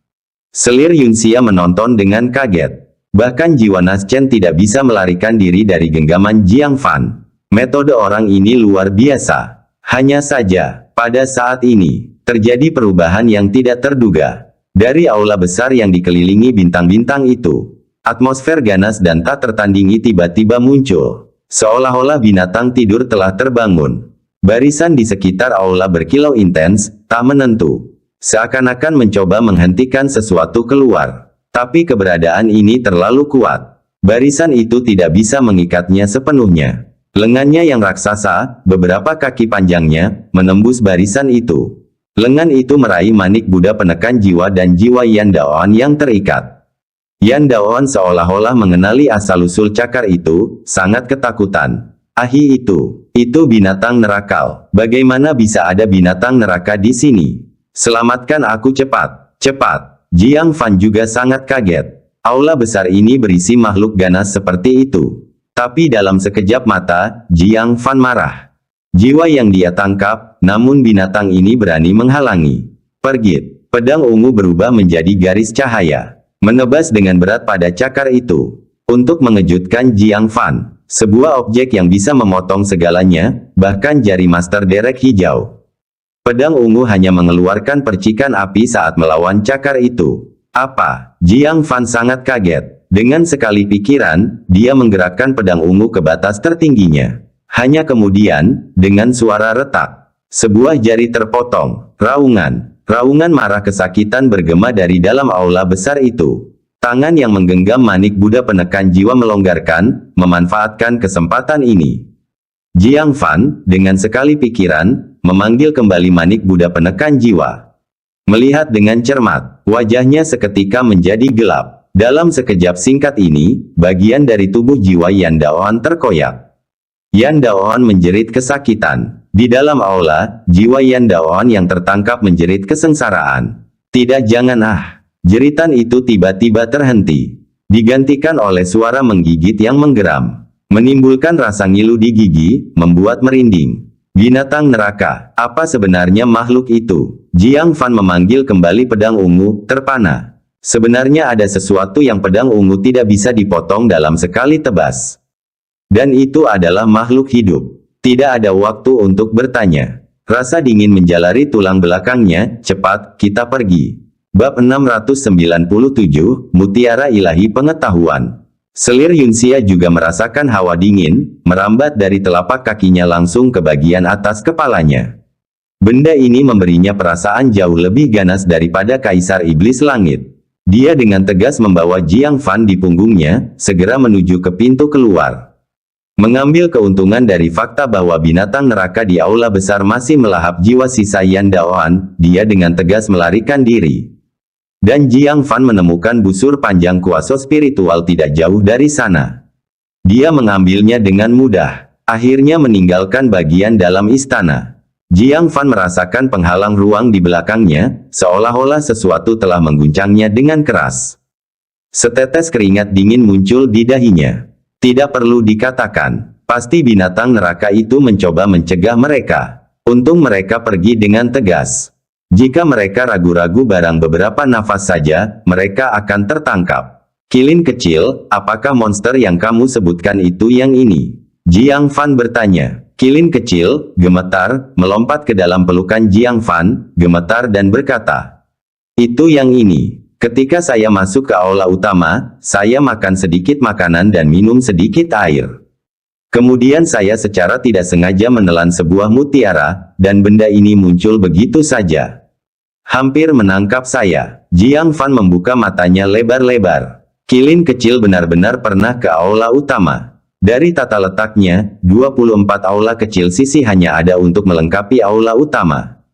Selir Yunxia menonton dengan kaget. Bahkan jiwa Naschen tidak bisa melarikan diri dari genggaman Jiang Fan. Metode orang ini luar biasa. Hanya saja, pada saat ini, terjadi perubahan yang tidak terduga. Dari aula besar yang dikelilingi bintang-bintang itu, atmosfer ganas dan tak tertandingi tiba-tiba muncul. Seolah-olah binatang tidur telah terbangun. Barisan di sekitar aula berkilau intens, tak menentu. Seakan-akan mencoba menghentikan sesuatu keluar. Tapi keberadaan ini terlalu kuat. Barisan itu tidak bisa mengikatnya sepenuhnya. Lengannya yang raksasa, beberapa kaki panjangnya, menembus barisan itu. Lengan itu meraih manik Buddha penekan jiwa dan jiwa Yan Daoan yang terikat. Yan Daoan seolah-olah mengenali asal-usul cakar itu, sangat ketakutan. Ahi itu binatang nerakal. Bagaimana bisa ada binatang neraka di sini? Selamatkan aku cepat, cepat. Jiang Fan juga sangat kaget. Aula besar ini berisi makhluk ganas seperti itu. Tapi dalam sekejap mata, Jiang Fan marah. Jiwa yang dia tangkap, namun binatang ini berani menghalangi. Pergit, pedang ungu berubah menjadi garis cahaya. Menebas dengan berat pada cakar itu. Untuk mengejutkan Jiang Fan, sebuah objek yang bisa memotong segalanya, bahkan jari Master Derek Hijau. Pedang ungu hanya mengeluarkan percikan api saat melawan cakar itu. Apa? Jiang Fan sangat kaget. Dengan sekali pikiran, dia menggerakkan pedang ungu ke batas tertingginya. Hanya kemudian, dengan suara retak, sebuah jari terpotong. Raungan marah kesakitan bergema dari dalam aula besar itu. Tangan yang menggenggam manik Buddha penekan jiwa melonggarkan, memanfaatkan kesempatan ini. Jiang Fan, dengan sekali pikiran, memanggil kembali manik Buddha penekan jiwa. Melihat dengan cermat, wajahnya seketika menjadi gelap. Dalam sekejap singkat ini, bagian dari tubuh jiwa Yan Daoan terkoyak. Yan Daoan menjerit kesakitan. Di dalam aula, jiwa Yan Daoan yang tertangkap menjerit kesengsaraan. Tidak, jangan. Jeritan itu tiba-tiba terhenti. Digantikan oleh suara menggigit yang menggeram. Menimbulkan rasa ngilu di gigi, membuat merinding. Binatang neraka, apa sebenarnya makhluk itu? Jiang Fan memanggil kembali pedang ungu, terpana. Sebenarnya ada sesuatu yang pedang ungu tidak bisa dipotong dalam sekali tebas. Dan itu adalah makhluk hidup. Tidak ada waktu untuk bertanya. Rasa dingin menjalari tulang belakangnya, cepat, kita pergi. Bab 697, Mutiara Ilahi Pengetahuan. Selir Yunxia juga merasakan hawa dingin, merambat dari telapak kakinya langsung ke bagian atas kepalanya. Benda ini memberinya perasaan jauh lebih ganas daripada Kaisar Iblis Langit. Dia dengan tegas membawa Jiang Fan di punggungnya, segera menuju ke pintu keluar. Mengambil keuntungan dari fakta bahwa binatang neraka di aula besar masih melahap jiwa sisa Yan Daoan, dia dengan tegas melarikan diri. Dan Jiang Fan menemukan busur panjang kuasa spiritual tidak jauh dari sana. Dia mengambilnya dengan mudah, akhirnya meninggalkan bagian dalam istana. Jiang Fan merasakan penghalang ruang di belakangnya, seolah-olah sesuatu telah mengguncangnya dengan keras. Setetes keringat dingin muncul di dahinya. Tidak perlu dikatakan, pasti binatang neraka itu mencoba mencegah mereka. Untung mereka pergi dengan tegas. Jika mereka ragu-ragu barang beberapa nafas saja, mereka akan tertangkap. Kilin kecil, apakah monster yang kamu sebutkan itu yang ini? Jiang Fan bertanya. Kilin kecil, gemetar, melompat ke dalam pelukan Jiang Fan, gemetar dan berkata, "Itu yang ini. Ketika saya masuk ke aula utama, saya makan sedikit makanan dan minum sedikit air. Kemudian saya secara tidak sengaja menelan sebuah mutiara, dan benda ini muncul begitu saja. Hampir menangkap saya." Jiang Fan membuka matanya lebar-lebar. Kilin kecil benar-benar pernah ke aula utama. Dari tata letaknya, 24 aula kecil sisi hanya ada untuk melengkapi aula utama.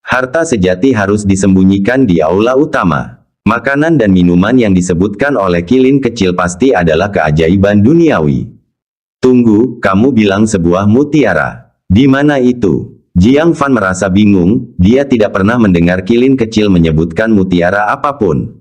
Harta sejati harus disembunyikan di aula utama. Makanan dan minuman yang disebutkan oleh Kilin kecil pasti adalah keajaiban duniawi. Tunggu, kamu bilang sebuah mutiara. Di mana itu? Jiang Fan merasa bingung, dia tidak pernah mendengar Kilin kecil menyebutkan mutiara apapun.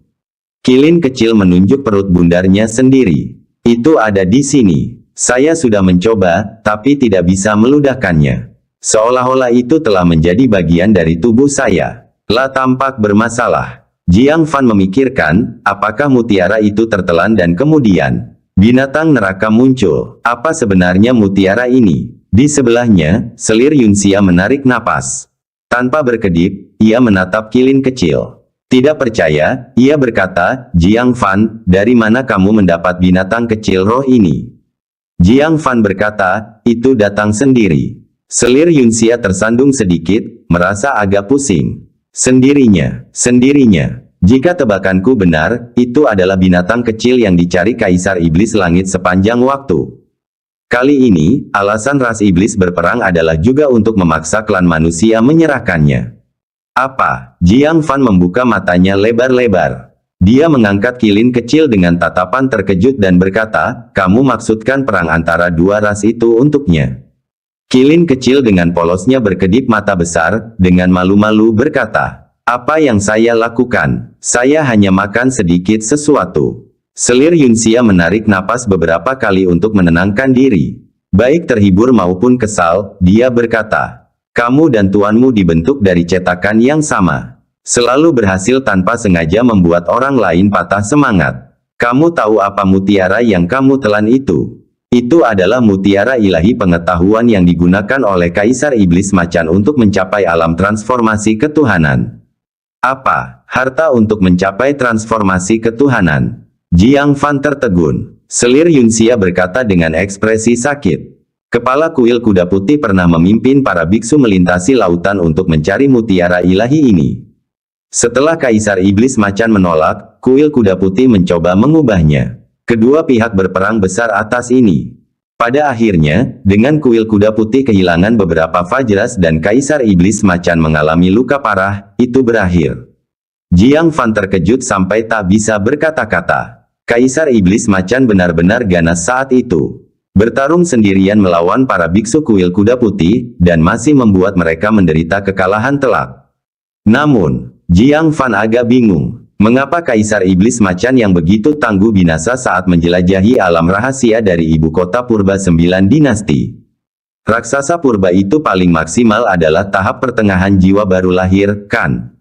Kilin kecil menunjuk perut bundarnya sendiri. Itu ada di sini. Saya sudah mencoba, tapi tidak bisa meludahkannya. Seolah-olah itu telah menjadi bagian dari tubuh saya. Lah tampak bermasalah. Jiang Fan memikirkan, apakah mutiara itu tertelan dan kemudian binatang neraka muncul. Apa sebenarnya mutiara ini? Di sebelahnya, selir Yunxia menarik napas. Tanpa berkedip, ia menatap Kilin kecil. Tidak percaya, ia berkata, "Jiang Fan, dari mana kamu mendapat binatang kecil roh ini?" Jiang Fan berkata, "Itu datang sendiri." Selir Yunxia tersandung sedikit, merasa agak pusing. Sendirinya. Jika tebakanku benar, itu adalah binatang kecil yang dicari Kaisar Iblis Langit sepanjang waktu. Kali ini, alasan ras iblis berperang adalah juga untuk memaksa klan manusia menyerahkannya. Apa? Jiang Fan membuka matanya lebar-lebar. Dia mengangkat Kilin kecil dengan tatapan terkejut dan berkata, "Kamu maksudkan perang antara dua ras itu untuknya?" Kilin kecil dengan polosnya berkedip mata besar, dengan malu-malu berkata, "Apa yang saya lakukan? Saya hanya makan sedikit sesuatu." Selir Yunxia menarik napas beberapa kali untuk menenangkan diri. Baik terhibur maupun kesal, dia berkata, "Kamu dan tuanmu dibentuk dari cetakan yang sama. Selalu berhasil tanpa sengaja membuat orang lain patah semangat. Kamu tahu apa mutiara yang kamu telan itu? Itu adalah mutiara ilahi pengetahuan yang digunakan oleh Kaisar Iblis Macan untuk mencapai alam transformasi ketuhanan." "Apa? Harta untuk mencapai transformasi ketuhanan?" Jiang Fan tertegun. Selir Yunxia berkata dengan ekspresi sakit. Kepala kuil kuda putih pernah memimpin para biksu melintasi lautan untuk mencari mutiara ilahi ini. Setelah Kaisar Iblis Macan menolak, kuil kuda putih mencoba mengubahnya. Kedua pihak berperang besar atas ini. Pada akhirnya, dengan kuil kuda putih kehilangan beberapa Vajras dan Kaisar Iblis Macan mengalami luka parah, itu berakhir. Jiang Fan terkejut sampai tak bisa berkata-kata. Kaisar Iblis Macan benar-benar ganas saat itu. Bertarung sendirian melawan para biksu kuil kuda putih, dan masih membuat mereka menderita kekalahan telak. Namun, Jiang Fan agak bingung. Mengapa Kaisar Iblis Macan yang begitu tangguh binasa saat menjelajahi alam rahasia dari ibu kota purba 9 dinasti? Raksasa purba itu paling maksimal adalah tahap pertengahan jiwa baru lahir, kan?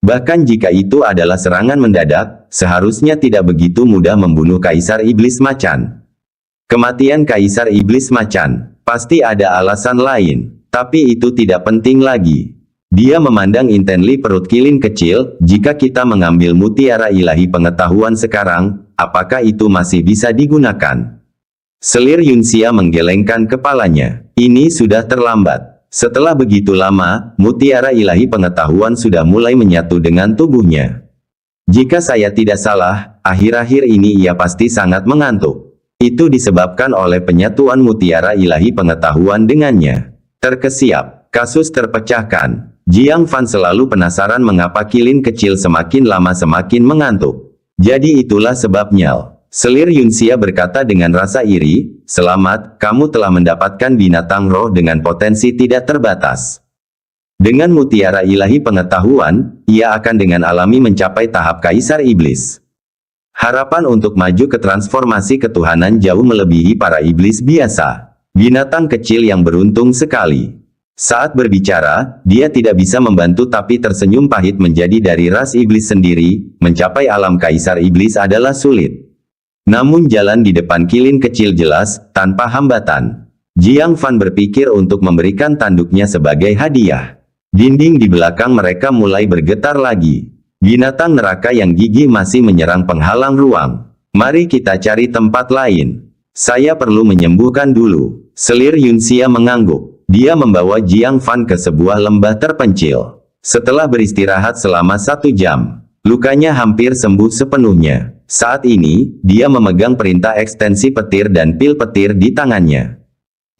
Bahkan jika itu adalah serangan mendadak, seharusnya tidak begitu mudah membunuh Kaisar Iblis Macan. Kematian Kaisar Iblis Macan, pasti ada alasan lain, tapi itu tidak penting lagi. Dia memandang intensely perut Kilin kecil, "Jika kita mengambil mutiara ilahi pengetahuan sekarang, apakah itu masih bisa digunakan?" Selir Yunxia menggelengkan kepalanya. Ini sudah terlambat. Setelah begitu lama, mutiara ilahi pengetahuan sudah mulai menyatu dengan tubuhnya. Jika saya tidak salah, akhir-akhir ini ia pasti sangat mengantuk. Itu disebabkan oleh penyatuan mutiara ilahi pengetahuan dengannya. Terkesiap, kasus terpecahkan. Jiang Fan selalu penasaran mengapa kilin kecil semakin lama semakin mengantuk. Jadi itulah sebabnya. Selir Yunxia berkata dengan rasa iri, "Selamat, kamu telah mendapatkan binatang roh dengan potensi tidak terbatas." Dengan mutiara ilahi pengetahuan, ia akan dengan alami mencapai tahap Kaisar Iblis. Harapan untuk maju ke transformasi ketuhanan jauh melebihi para iblis biasa. Binatang kecil yang beruntung sekali. Saat berbicara, dia tidak bisa membantu tapi tersenyum pahit menjadi dari ras iblis sendiri, mencapai alam Kaisar Iblis adalah sulit. Namun jalan di depan kilin kecil jelas, tanpa hambatan. Jiang Fan berpikir untuk memberikan tanduknya sebagai hadiah. Dinding di belakang mereka mulai bergetar lagi. Binatang neraka yang gigih masih menyerang penghalang ruang. Mari kita cari tempat lain. Saya perlu menyembuhkan dulu. Selir Yunxia mengangguk. Dia membawa Jiang Fan ke sebuah lembah terpencil. Setelah beristirahat selama 1 jam, lukanya hampir sembuh sepenuhnya. Saat ini, dia memegang perintah ekstensi petir dan pil petir di tangannya.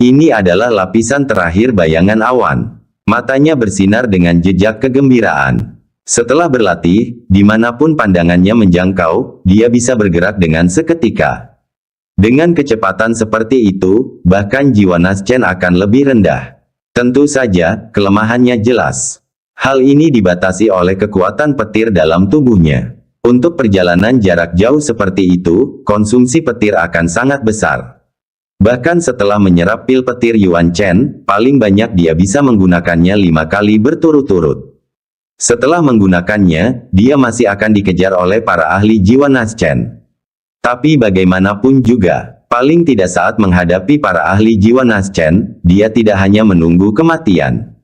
Ini adalah lapisan terakhir bayangan awan. Matanya bersinar dengan jejak kegembiraan. Setelah berlatih, dimanapun pandangannya menjangkau, dia bisa bergerak dengan seketika. Dengan kecepatan seperti itu, bahkan jiwa Naschen akan lebih rendah. Tentu saja, kelemahannya jelas. Hal ini dibatasi oleh kekuatan petir dalam tubuhnya. Untuk perjalanan jarak jauh seperti itu, konsumsi petir akan sangat besar. Bahkan setelah menyerap pil petir Yuan Chen, paling banyak dia bisa menggunakannya 5 kali berturut-turut. Setelah menggunakannya, dia masih akan dikejar oleh para ahli jiwa Naschen. Tapi bagaimanapun juga, paling tidak saat menghadapi para ahli jiwa Naschen, dia tidak hanya menunggu kematian.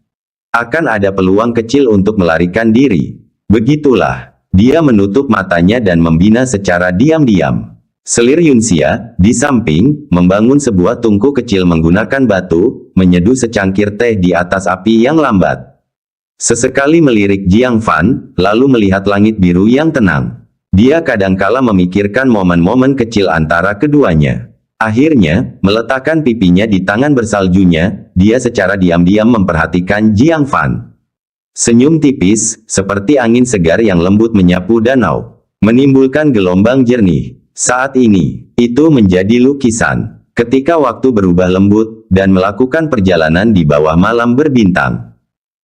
Akan ada peluang kecil untuk melarikan diri. Begitulah, dia menutup matanya dan membina secara diam-diam. Selir Yunxia, di samping, membangun sebuah tungku kecil menggunakan batu, menyeduh secangkir teh di atas api yang lambat. Sesekali melirik Jiang Fan, lalu melihat langit biru yang tenang. Dia kadangkala memikirkan momen-momen kecil antara keduanya. Akhirnya, meletakkan pipinya di tangan bersaljunya, dia secara diam-diam memperhatikan Jiang Fan. Senyum tipis, seperti angin segar yang lembut menyapu danau, menimbulkan gelombang jernih. Saat ini, itu menjadi lukisan. Ketika waktu berubah lembut, dan melakukan perjalanan di bawah malam berbintang.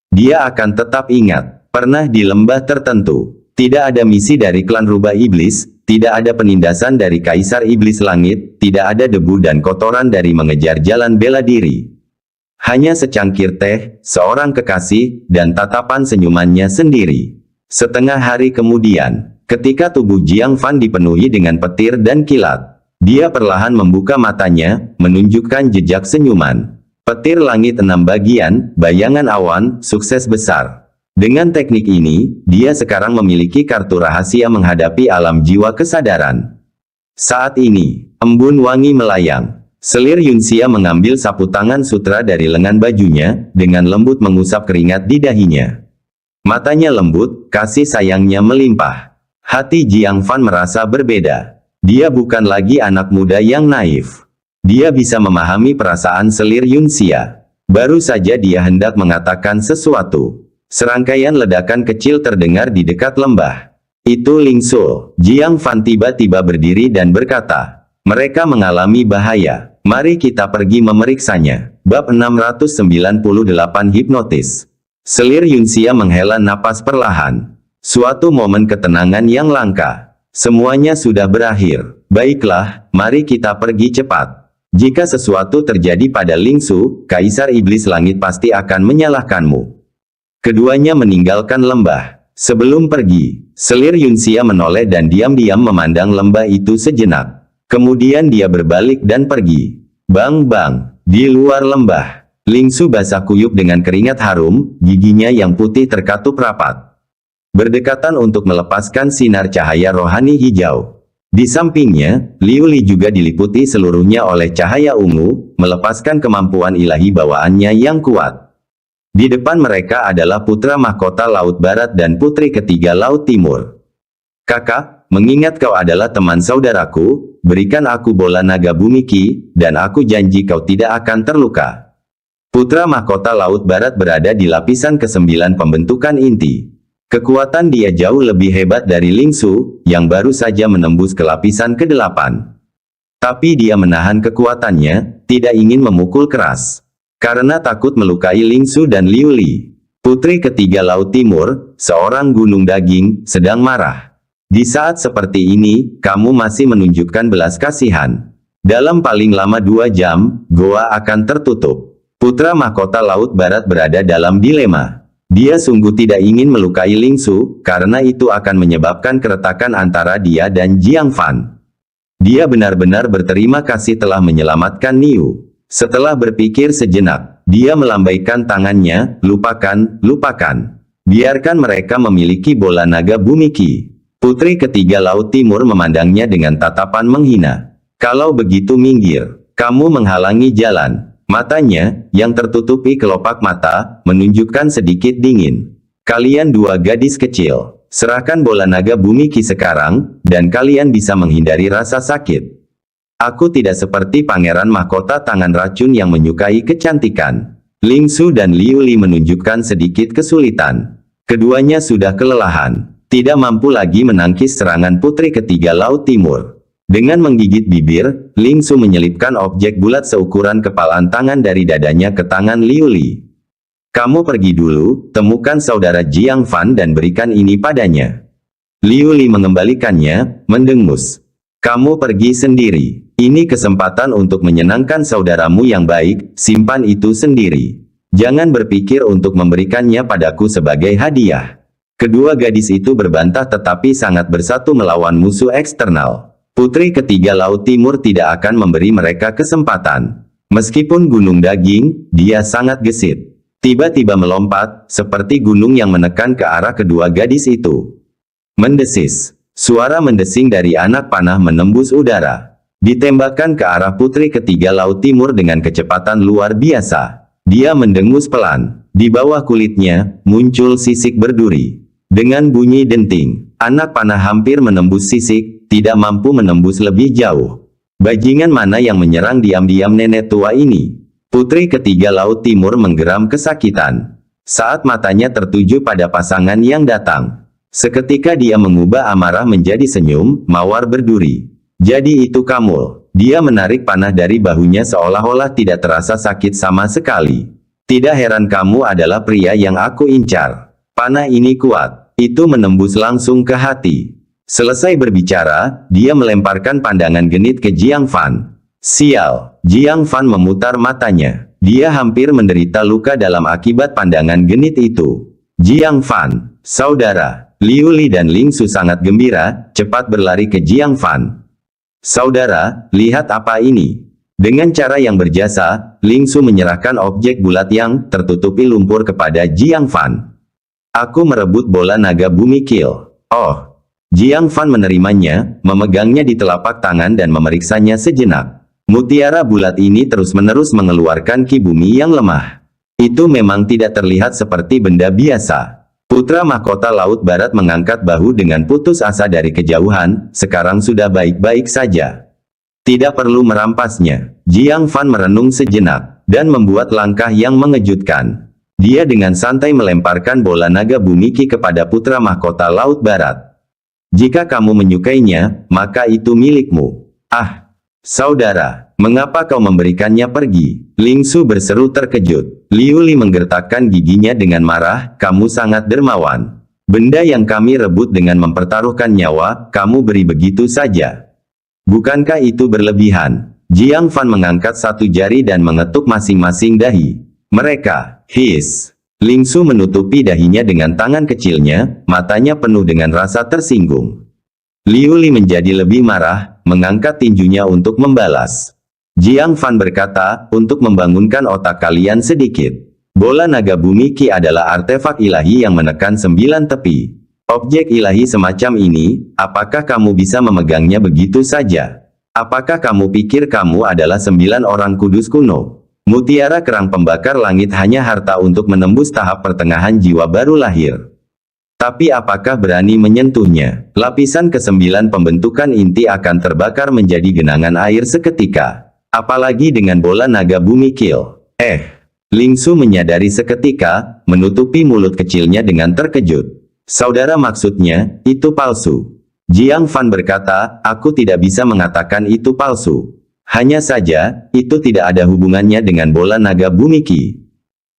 Dia akan tetap ingat, pernah di lembah tertentu. Tidak ada misi dari klan rubah iblis, tidak ada penindasan dari Kaisar Iblis Langit, tidak ada debu dan kotoran dari mengejar jalan bela diri. Hanya secangkir teh, seorang kekasih, dan tatapan senyumannya sendiri. Setengah hari kemudian, ketika tubuh Jiang Fan dipenuhi dengan petir dan kilat, dia perlahan membuka matanya, menunjukkan jejak senyuman. Petir langit 6 bagian, bayangan awan, sukses besar. Dengan teknik ini, dia sekarang memiliki kartu rahasia menghadapi alam jiwa kesadaran. Saat ini, embun wangi melayang. Selir Yunxia mengambil sapu tangan sutra dari lengan bajunya, dengan lembut mengusap keringat di dahinya. Matanya lembut, kasih sayangnya melimpah. Hati Jiang Fan merasa berbeda. Dia bukan lagi anak muda yang naif. Dia bisa memahami perasaan Selir Yunxia. Baru saja dia hendak mengatakan sesuatu. Serangkaian ledakan kecil terdengar di dekat lembah. Itu Ling Sul. Jiang Fan tiba-tiba berdiri dan berkata, "Mereka mengalami bahaya. Mari kita pergi memeriksanya." Bab 698 Hipnotis. Selir Yunxia menghela napas perlahan. Suatu momen ketenangan yang langka. Semuanya sudah berakhir. Baiklah, mari kita pergi cepat. Jika sesuatu terjadi pada Ling Su, Kaisar Iblis Langit pasti akan menyalahkanmu. Keduanya meninggalkan lembah. Sebelum pergi, Selir Yunxia menoleh dan diam-diam memandang lembah itu sejenak. Kemudian dia berbalik dan pergi. Bang-bang, di luar lembah, Ling Su basah kuyup dengan keringat harum, giginya yang putih terkatup rapat. Berdekatan untuk melepaskan sinar cahaya rohani hijau. Di sampingnya, Liu Li juga diliputi seluruhnya oleh cahaya ungu, melepaskan kemampuan ilahi bawaannya yang kuat. Di depan mereka adalah putra mahkota Laut Barat dan putri ketiga Laut Timur. "Kakak, mengingat kau adalah teman saudaraku, berikan aku bola naga bumi Ki, dan aku janji kau tidak akan terluka. Putra mahkota Laut Barat berada di lapisan ke-9 pembentukan inti. Kekuatan dia jauh lebih hebat dari Ling Su, yang baru saja menembus ke lapisan ke-8. Tapi dia menahan kekuatannya, tidak ingin memukul keras. Karena takut melukai Ling Su dan Liu Li. Putri ketiga Laut Timur, seorang gunung daging, sedang marah. Di saat seperti ini, kamu masih menunjukkan belas kasihan. Dalam paling lama 2 jam, goa akan tertutup. Putra mahkota Laut Barat berada dalam dilema. Dia sungguh tidak ingin melukai Ling Su, karena itu akan menyebabkan keretakan antara dia dan Jiang Fan. Dia benar-benar berterima kasih telah menyelamatkan Niu. Setelah berpikir sejenak, dia melambaikan tangannya, lupakan. Biarkan mereka memiliki bola naga bumi Ki. Putri ketiga Laut Timur memandangnya dengan tatapan menghina. Kalau begitu minggir, kamu menghalangi jalan. Matanya, yang tertutupi kelopak mata, menunjukkan sedikit dingin. Kalian 2 gadis kecil, serahkan bola naga bumi Ki sekarang, dan kalian bisa menghindari rasa sakit. Aku tidak seperti pangeran mahkota tangan racun yang menyukai kecantikan. Ling Su dan Liu Li menunjukkan sedikit kesulitan. Keduanya sudah kelelahan, tidak mampu lagi menangkis serangan putri ketiga Laut Timur. Dengan menggigit bibir, Ling Su menyelipkan objek bulat seukuran kepalan tangan dari dadanya ke tangan Liu Li. Kamu pergi dulu, temukan saudara Jiang Fan dan berikan ini padanya. Liu Li mengembalikannya, mendengus. Kamu pergi sendiri. Ini kesempatan untuk menyenangkan saudaramu yang baik, simpan itu sendiri. Jangan berpikir untuk memberikannya padaku sebagai hadiah. Kedua gadis itu berbantah tetapi sangat bersatu melawan musuh eksternal. Putri ketiga Laut Timur tidak akan memberi mereka kesempatan. Meskipun gunung daging, dia sangat gesit. Tiba-tiba melompat, seperti gunung yang menekan ke arah kedua gadis itu. Mendesis. Suara mendesing dari anak panah menembus udara. Ditembakkan ke arah putri ketiga Laut Timur dengan kecepatan luar biasa. Dia mendengus pelan. Di bawah kulitnya, muncul sisik berduri. Dengan bunyi denting, anak panah hampir menembus sisik, tidak mampu menembus lebih jauh. Bajingan mana yang menyerang diam-diam nenek tua ini? Putri ketiga Laut Timur menggeram kesakitan. Saat matanya tertuju pada pasangan yang datang. Seketika dia mengubah amarah menjadi senyum, mawar berduri. Jadi itu kamu. Dia menarik panah dari bahunya seolah-olah tidak terasa sakit sama sekali. Tidak heran kamu adalah pria yang aku incar. Panah ini kuat. Itu menembus langsung ke hati. Selesai berbicara, dia melemparkan pandangan genit ke Jiang Fan. Sial, Jiang Fan memutar matanya. Dia hampir menderita luka dalam akibat pandangan genit itu. Jiang Fan, saudara, Liu Li dan Ling Su sangat gembira, cepat berlari ke Jiang Fan. Saudara, lihat apa ini. Dengan cara yang berjasa, Ling Su menyerahkan objek bulat yang tertutupi lumpur kepada Jiang Fan. Aku merebut bola naga bumi Kill. Oh. Jiang Fan menerimanya, memegangnya di telapak tangan dan memeriksanya sejenak. Mutiara bulat ini terus-menerus mengeluarkan ki bumi yang lemah. Itu memang tidak terlihat seperti benda biasa. Putra mahkota Laut Barat mengangkat bahu dengan putus asa dari kejauhan, sekarang sudah baik-baik saja. Tidak perlu merampasnya. Jiang Fan merenung sejenak, dan membuat langkah yang mengejutkan. Dia dengan santai melemparkan bola naga bumi Ki kepada putra mahkota Laut Barat. Jika kamu menyukainya, maka itu milikmu. Ah, saudara, mengapa kau memberikannya pergi? Ling Su berseru terkejut. Liu Li menggertakkan giginya dengan marah, kamu sangat dermawan. Benda yang kami rebut dengan mempertaruhkan nyawa, kamu beri begitu saja. Bukankah itu berlebihan? Jiang Fan mengangkat satu jari dan mengetuk masing-masing dahi. Mereka, his. Ling Su menutupi dahinya dengan tangan kecilnya, matanya penuh dengan rasa tersinggung. Liu Li menjadi lebih marah, mengangkat tinjunya untuk membalas. Jiang Fan berkata, untuk membangunkan otak kalian sedikit. Bola naga bumi Ki adalah artefak ilahi yang menekan 9 tepi. Objek ilahi semacam ini, apakah kamu bisa memegangnya begitu saja? Apakah kamu pikir kamu adalah 9 orang kudus kuno? Mutiara kerang pembakar langit hanya harta untuk menembus tahap pertengahan jiwa baru lahir. Tapi apakah berani menyentuhnya? Lapisan ke-9 pembentukan inti akan terbakar menjadi genangan air seketika. Apalagi dengan bola naga bumi kill. Lingsu menyadari seketika, menutupi mulut kecilnya dengan terkejut. Saudara, maksudnya, itu palsu. Jiang Fan berkata, aku tidak bisa mengatakan itu palsu. Hanya saja, itu tidak ada hubungannya dengan bola naga bumi Qi.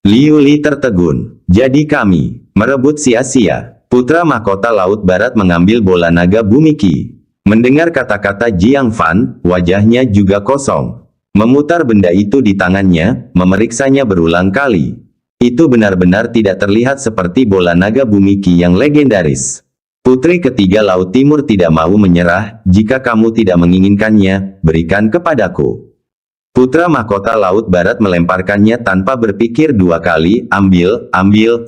Liu Li tertegun. Jadi kami merebut sia-sia. Putra mahkota Laut Barat mengambil bola naga bumi Qi. Mendengar kata-kata Jiang Fan, wajahnya juga kosong. Memutar benda itu di tangannya, memeriksanya berulang kali. Itu benar-benar tidak terlihat seperti bola naga bumi Qi yang legendaris. Putri ketiga Laut Timur tidak mau menyerah. Jika kamu tidak menginginkannya, berikan kepadaku. Putra mahkota Laut Barat melemparkannya tanpa berpikir dua kali. Ambil,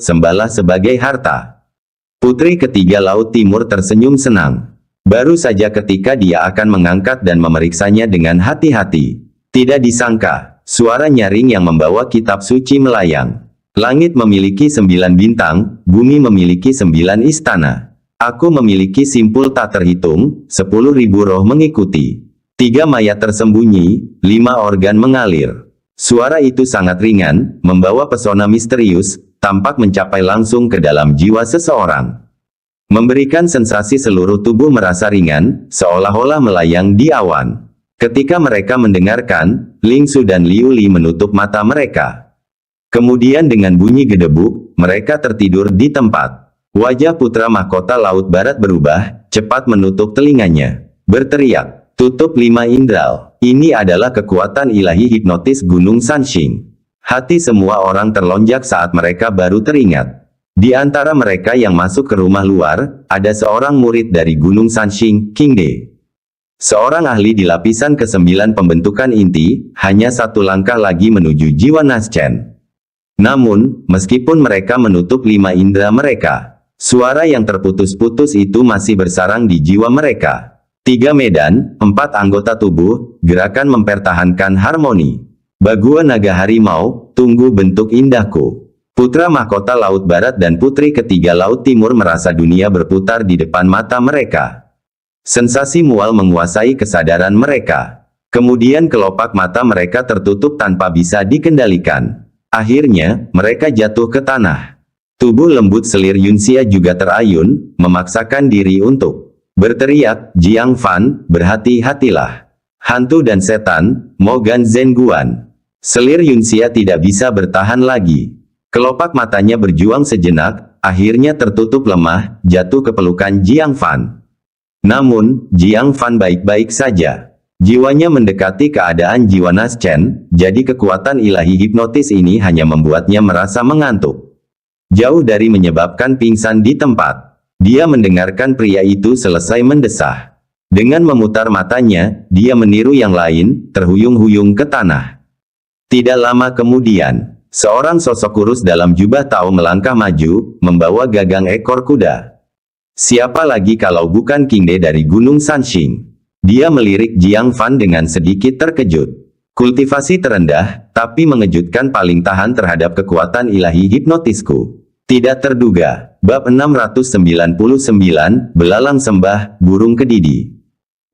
sembahlah sebagai harta. Putri ketiga Laut Timur tersenyum senang. Baru saja ketika dia akan mengangkat dan memeriksanya dengan hati-hati. Tidak disangka, suara nyaring yang membawa kitab suci melayang. Langit memiliki 9 bintang, bumi memiliki 9 istana. Aku memiliki simpul tak terhitung, 10.000 roh mengikuti. 3 mayat tersembunyi, 5 organ mengalir. Suara itu sangat ringan, membawa pesona misterius, tampak mencapai langsung ke dalam jiwa seseorang. Memberikan sensasi seluruh tubuh merasa ringan, seolah-olah melayang di awan. Ketika mereka mendengarkan, Lingsu dan Liu Li menutup mata mereka. Kemudian dengan bunyi gedebuk, mereka tertidur di tempat. Wajah putra mahkota Laut Barat berubah, cepat menutup telinganya. Berteriak, tutup 5 indral. Ini adalah kekuatan ilahi hipnotis Gunung Sanxing. Hati semua orang terlonjak saat mereka baru teringat. Di antara mereka yang masuk ke rumah luar, ada seorang murid dari Gunung Sanxing, King De. Seorang ahli di lapisan ke-9 pembentukan inti, hanya 1 langkah lagi menuju jiwa Naschen. Namun, meskipun mereka menutup 5 indera mereka, suara yang terputus-putus itu masih bersarang di jiwa mereka. 3 medan, 4 anggota tubuh, gerakan mempertahankan harmoni. Bagua naga harimau, tunggu bentuk indahku. Putra mahkota Laut Barat dan putri ketiga Laut Timur merasa dunia berputar di depan mata mereka. Sensasi mual menguasai kesadaran mereka. Kemudian kelopak mata mereka tertutup tanpa bisa dikendalikan. Akhirnya, mereka jatuh ke tanah. Tubuh lembut selir Yunxia juga terayun, memaksakan diri untuk berteriak, Jiang Fan, berhati-hatilah. Hantu dan setan, Mogan Zhenguan. Selir Yunxia tidak bisa bertahan lagi. Kelopak matanya berjuang sejenak, akhirnya tertutup lemah, jatuh ke pelukan Jiang Fan. Namun, Jiang Fan baik-baik saja. Jiwanya mendekati keadaan jiwa Naschen, jadi kekuatan ilahi hipnotis ini hanya membuatnya merasa mengantuk. Jauh dari menyebabkan pingsan di tempat. Dia mendengarkan pria itu selesai mendesah. Dengan memutar matanya, dia meniru yang lain, terhuyung-huyung ke tanah. Tidak lama kemudian, seorang sosok kurus dalam jubah Tao melangkah maju, membawa gagang ekor kuda. Siapa lagi kalau bukan King De dari Gunung Sanxing? Dia melirik Jiang Fan dengan sedikit terkejut. Kultivasi terendah, tapi mengejutkan paling tahan terhadap kekuatan ilahi hipnotisku. Tidak terduga. Bab 699, Belalang Sembah, Burung Kedidi.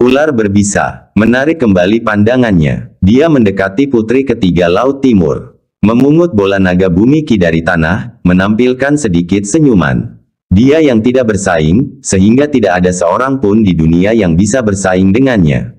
Ular berbisa, menarik kembali pandangannya. Dia mendekati putri ketiga Laut Timur. Memungut bola naga bumi Qi dari tanah, menampilkan sedikit senyuman. Dia yang tidak bersaing, sehingga tidak ada seorang pun di dunia yang bisa bersaing dengannya.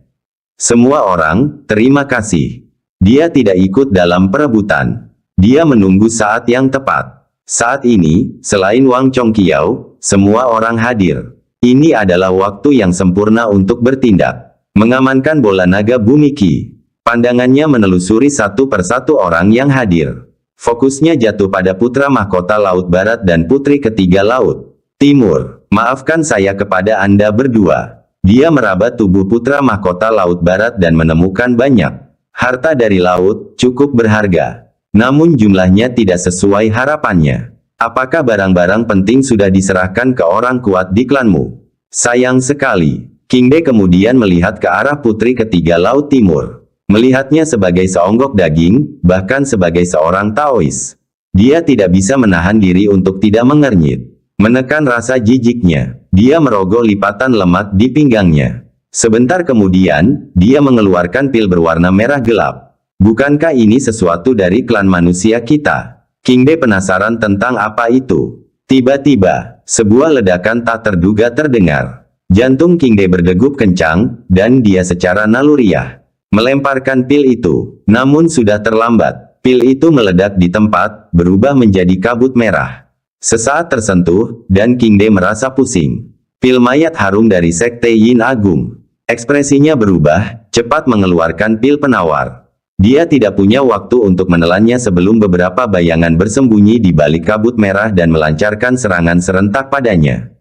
Semua orang, terima kasih. Dia tidak ikut dalam perebutan. Dia menunggu saat yang tepat. Saat ini, selain Wang Chongqiao, semua orang hadir. Ini adalah waktu yang sempurna untuk bertindak. Mengamankan bola naga bumi Qi. Pandangannya menelusuri satu persatu orang yang hadir. Fokusnya jatuh pada putra mahkota Laut Barat dan putri ketiga Laut Timur. Maafkan saya kepada Anda berdua. Dia meraba tubuh putra mahkota Laut Barat dan menemukan banyak harta dari laut, cukup berharga. Namun jumlahnya tidak sesuai harapannya. Apakah barang-barang penting sudah diserahkan ke orang kuat di klanmu? Sayang sekali. King De kemudian melihat ke arah putri ketiga Laut Timur. Melihatnya sebagai seonggok daging, bahkan sebagai seorang Taois. Dia tidak bisa menahan diri untuk tidak mengernyit. Menekan rasa jijiknya, dia merogoh lipatan lemak di pinggangnya. Sebentar kemudian, dia mengeluarkan pil berwarna merah gelap. Bukankah ini sesuatu dari klan manusia kita? King De penasaran tentang apa itu. Tiba-tiba, sebuah ledakan tak terduga terdengar. Jantung King De berdegup kencang, dan dia secara naluriah melemparkan pil itu. Namun sudah terlambat. Pil itu meledak di tempat, berubah menjadi kabut merah. Sesaat tersentuh, dan King De merasa pusing. Pil mayat harum dari Sekte Yin Agung. Ekspresinya berubah, cepat mengeluarkan pil penawar. Dia tidak punya waktu untuk menelannya sebelum beberapa bayangan bersembunyi di balik kabut merah dan melancarkan serangan serentak padanya.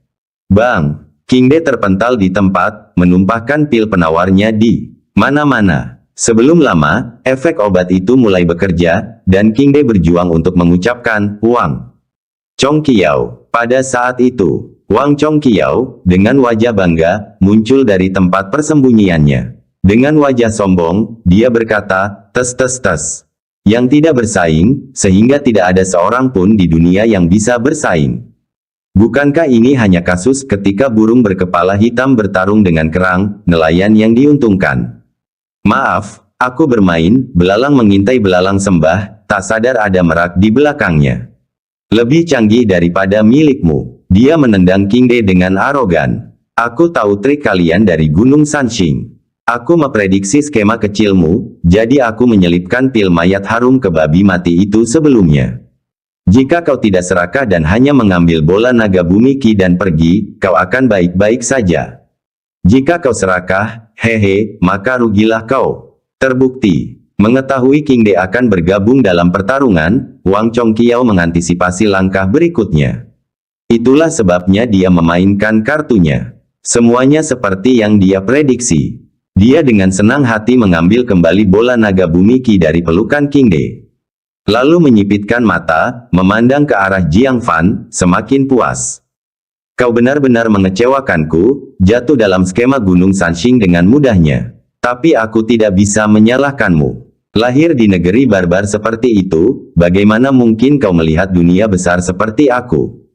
Bang! King De terpental di tempat, menumpahkan pil penawarnya di mana-mana. Sebelum lama, efek obat itu mulai bekerja, dan King De berjuang untuk mengucapkan, Wang Chongqiao. Pada saat itu, Wang Chongqiao, dengan wajah bangga, muncul dari tempat persembunyiannya. Dengan wajah sombong, dia berkata, tes. Yang tidak bersaing, sehingga tidak ada seorang pun di dunia yang bisa bersaing. Bukankah ini hanya kasus ketika burung berkepala hitam bertarung dengan kerang, nelayan yang diuntungkan? Maaf, aku bermain, belalang mengintai belalang sembah, tak sadar ada merak di belakangnya. Lebih canggih daripada milikmu. Dia menendang King De dengan arogan. Aku tahu trik kalian dari Gunung Sanxing. Aku memprediksi skema kecilmu, jadi aku menyelipkan pil mayat harum ke babi mati itu sebelumnya. Jika kau tidak serakah dan hanya mengambil bola naga bumi Ki dan pergi, kau akan baik-baik saja. Jika kau serakah, hehe, maka rugilah kau. Terbukti. Mengetahui King De akan bergabung dalam pertarungan, Wang Chongqiao mengantisipasi langkah berikutnya. Itulah sebabnya dia memainkan kartunya. Semuanya seperti yang dia prediksi. Dia dengan senang hati mengambil kembali bola naga bumi Ki dari pelukan King De. Lalu menyipitkan mata, memandang ke arah Jiang Fan, semakin puas. Kau benar-benar mengecewakanku, jatuh dalam skema Gunung Sanxing dengan mudahnya. Tapi aku tidak bisa menyalahkanmu. Lahir di negeri barbar seperti itu, bagaimana mungkin kau melihat dunia besar seperti aku?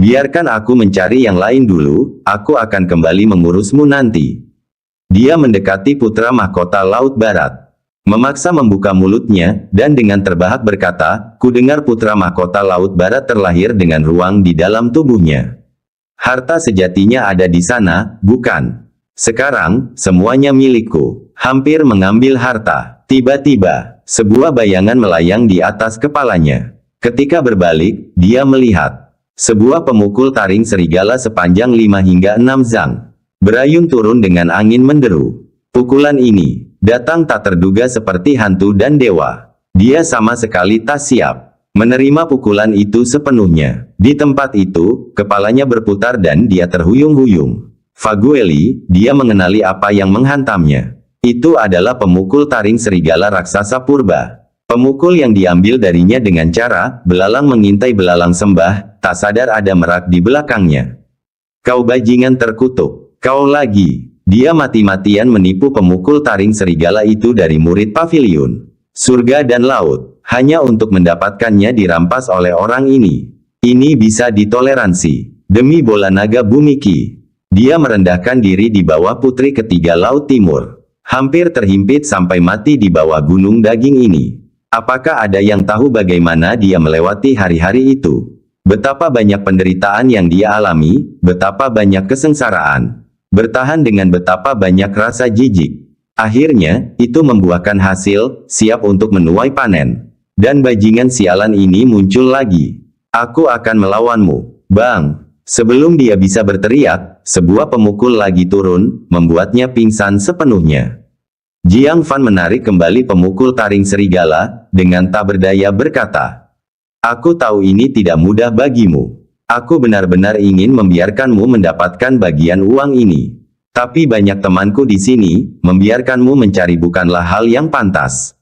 Biarkan aku mencari yang lain dulu, aku akan kembali mengurusmu nanti. Dia mendekati putra mahkota Laut Barat. Memaksa membuka mulutnya, dan dengan terbahak berkata, ku dengar putra mahkota Laut Barat terlahir dengan ruang di dalam tubuhnya. Harta sejatinya ada di sana, bukan? Sekarang, semuanya milikku. Hampir mengambil harta. Tiba-tiba, sebuah bayangan melayang di atas kepalanya. Ketika berbalik, dia melihat sebuah pemukul taring serigala sepanjang 5 hingga 6 zang. Berayun turun dengan angin menderu. Pukulan ini datang tak terduga seperti hantu dan dewa. Dia sama sekali tak siap menerima pukulan itu sepenuhnya. Di tempat itu, kepalanya berputar dan dia terhuyung-huyung. Fagueli, dia mengenali apa yang menghantamnya. Itu adalah pemukul taring serigala raksasa purba. Pemukul yang diambil darinya dengan cara, belalang mengintai belalang sembah, tak sadar ada merak di belakangnya. Kau bajingan terkutuk. Kau lagi. Dia mati-matian menipu pemukul taring serigala itu dari murid pavilion surga dan laut, hanya untuk mendapatkannya dirampas oleh orang ini. Ini bisa ditoleransi. Demi bola naga bumi Ki. Dia merendahkan diri di bawah putri ketiga Laut Timur. Hampir terhimpit sampai mati di bawah gunung daging ini. Apakah ada yang tahu bagaimana dia melewati hari-hari itu? Betapa banyak penderitaan yang dia alami, betapa banyak kesengsaraan. Bertahan dengan betapa banyak rasa jijik. Akhirnya, itu membuahkan hasil, siap untuk menuai panen. Dan bajingan sialan ini muncul lagi. Aku akan melawanmu, Bang. Sebelum dia bisa berteriak, sebuah pemukul lagi turun, membuatnya pingsan sepenuhnya. Jiang Fan menarik kembali pemukul taring serigala, dengan tak berdaya berkata, aku tahu ini tidak mudah bagimu. Aku benar-benar ingin membiarkanmu mendapatkan bagian uang ini. Tapi banyak temanku di sini, membiarkanmu mencari bukanlah hal yang pantas.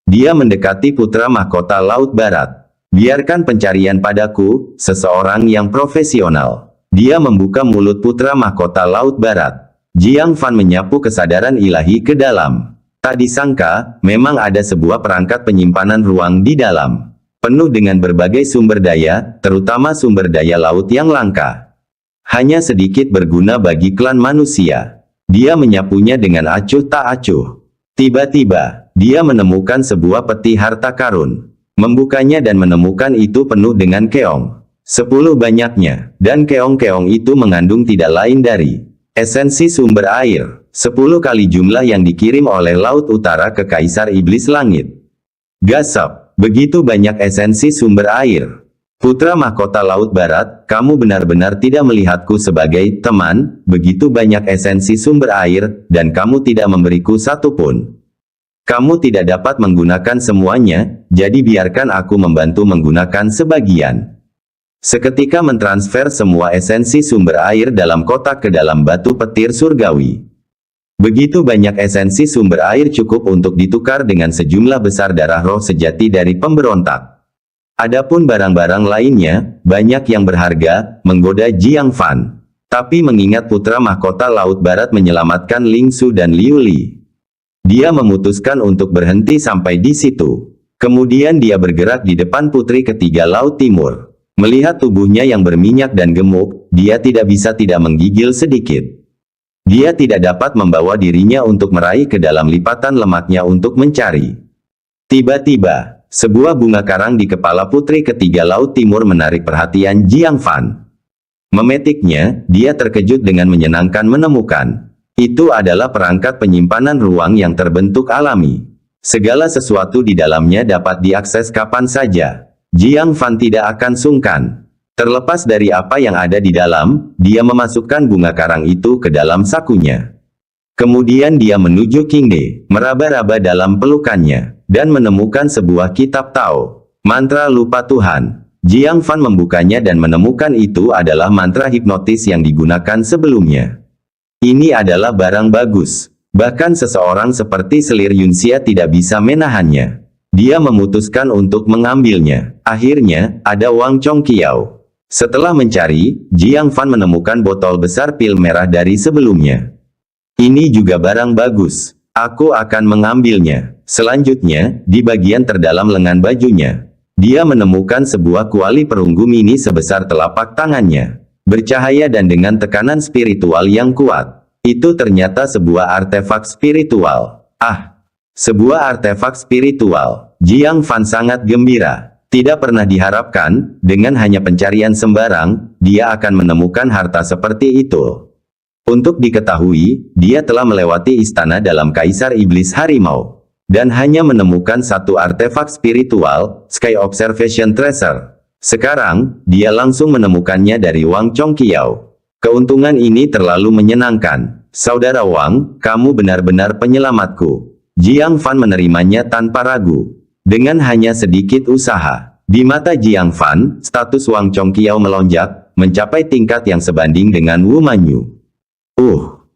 Dia mendekati putra mahkota Laut Barat. Biarkan pencarian padaku, seseorang yang profesional. Dia membuka mulut putra mahkota Laut Barat. Jiang Fan menyapu kesadaran ilahi ke dalam. Tak disangka, memang ada sebuah perangkat penyimpanan ruang di dalam. penuh dengan berbagai sumber daya, terutama sumber daya laut yang langka. Hanya sedikit berguna bagi klan manusia. Dia menyapunya dengan acuh tak acuh. Tiba-tiba, dia menemukan sebuah peti harta karun. Membukanya dan menemukan itu penuh dengan keong. 10 banyaknya, dan keong-keong itu mengandung tidak lain dari esensi sumber air. 10 kali jumlah yang dikirim oleh Laut Utara ke Kaisar Iblis Langit. Gasap, begitu banyak esensi sumber air. Putra Mahkota Laut Barat, kamu benar-benar tidak melihatku sebagai teman, begitu banyak esensi sumber air, dan kamu tidak memberiku satu pun. Kamu tidak dapat menggunakan semuanya, jadi biarkan aku membantu menggunakan sebagian. Seketika mentransfer semua esensi sumber air dalam kotak ke dalam batu petir surgawi. Begitu banyak esensi sumber air cukup untuk ditukar dengan sejumlah besar darah roh sejati dari pemberontak. Adapun barang-barang lainnya, banyak yang berharga, menggoda Jiang Fan. Tapi mengingat Putra Mahkota Laut Barat menyelamatkan Ling Su dan Liu Li, dia memutuskan untuk berhenti sampai di situ. Kemudian dia bergerak di depan Putri Ketiga Laut Timur. Melihat tubuhnya yang berminyak dan gemuk, dia tidak bisa tidak menggigil sedikit. Dia tidak dapat membawa dirinya untuk meraih ke dalam lipatan lemaknya untuk mencari. Tiba-tiba, sebuah bunga karang di kepala Putri Ketiga Laut Timur menarik perhatian Jiang Fan. Memetiknya, dia terkejut dengan menyenangkan menemukan. Itu adalah perangkat penyimpanan ruang yang terbentuk alami. Segala sesuatu di dalamnya dapat diakses kapan saja. Jiang Fan tidak akan sungkan. Terlepas dari apa yang ada di dalam, dia memasukkan bunga karang itu ke dalam sakunya. Kemudian dia menuju Qingde, meraba-raba dalam pelukannya, dan menemukan sebuah kitab Tao. Mantra lupa Tuhan. Jiang Fan membukanya dan menemukan itu adalah mantra hipnotis yang digunakan sebelumnya. Ini adalah barang bagus. Bahkan seseorang seperti Selir Yunxia tidak bisa menahannya. Dia memutuskan untuk mengambilnya. Akhirnya, ada Wang Chongqiao. Setelah mencari, Jiang Fan menemukan botol besar pil merah dari sebelumnya. Ini juga barang bagus. Aku akan mengambilnya. Selanjutnya, di bagian terdalam lengan bajunya, dia menemukan sebuah kuali perunggu mini sebesar telapak tangannya. Bercahaya dan dengan tekanan spiritual yang kuat. Itu ternyata sebuah artefak spiritual. Ah, sebuah artefak spiritual. Jiang Fan sangat gembira. Tidak pernah diharapkan, dengan hanya pencarian sembarang, dia akan menemukan harta seperti itu. Untuk diketahui, dia telah melewati istana dalam Kaisar Iblis Harimau. Dan hanya menemukan satu artefak spiritual, Sky Observation Tracer. Sekarang, dia langsung menemukannya dari Wang Chongqiao. Keuntungan ini terlalu menyenangkan. Saudara Wang, kamu benar-benar penyelamatku. Jiang Fan menerimanya tanpa ragu. Dengan hanya sedikit usaha. Di mata Jiang Fan, status Wang Chongqiao melonjak, mencapai tingkat yang sebanding dengan Wu Manyu.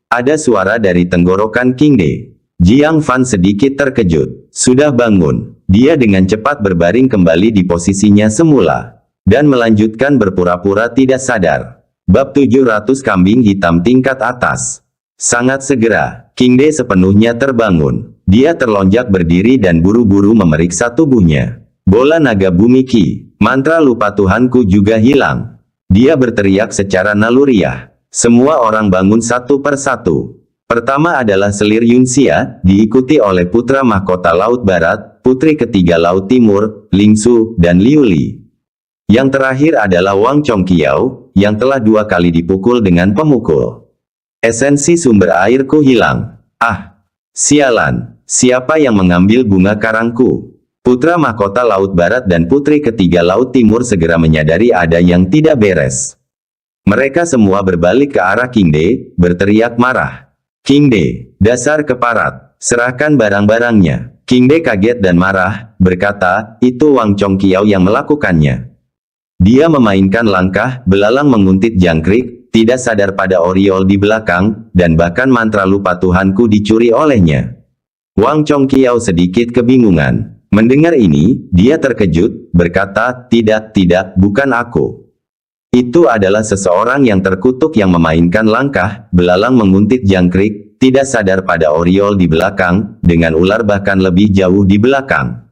Ada suara dari tenggorokan Qingde. Jiang Fan sedikit terkejut. Sudah bangun. Dia dengan cepat berbaring kembali di posisinya semula. Dan melanjutkan berpura-pura tidak sadar. Bab 700 Kambing Hitam Tingkat Atas. Sangat segera, Qingde sepenuhnya terbangun. Dia terlonjak berdiri dan buru-buru memeriksa tubuhnya. Bola naga bumi Qi, mantra lupa Tuhanku juga hilang. Dia berteriak secara naluriah. Semua orang bangun satu persatu. Pertama adalah Selir Yunxia, diikuti oleh Putra Mahkota Laut Barat, Putri Ketiga Laut Timur, Ling Su, dan Liu Li. Yang terakhir adalah Wang Chongqiao, yang telah 2 kali dipukul dengan pemukul. Esensi sumber airku hilang. Ah, sialan. Siapa yang mengambil bunga karangku? Putra Mahkota Laut Barat dan Putri Ketiga Laut Timur segera menyadari ada yang tidak beres. Mereka semua berbalik ke arah Qingde, berteriak marah. Qingde, dasar keparat, serahkan barang-barangnya. Qingde kaget dan marah, berkata, itu Wang Chongqiao yang melakukannya. Dia memainkan langkah, belalang menguntit jangkrik, tidak sadar pada Oriol di belakang, dan bahkan mantra lupa Tuhanku dicuri olehnya. Wang Chongqiao sedikit kebingungan. Mendengar ini, dia terkejut, berkata, tidak, bukan aku. Itu adalah seseorang yang terkutuk yang memainkan langkah, belalang menguntit jangkrik, tidak sadar pada Oriol di belakang, dengan ular bahkan lebih jauh di belakang.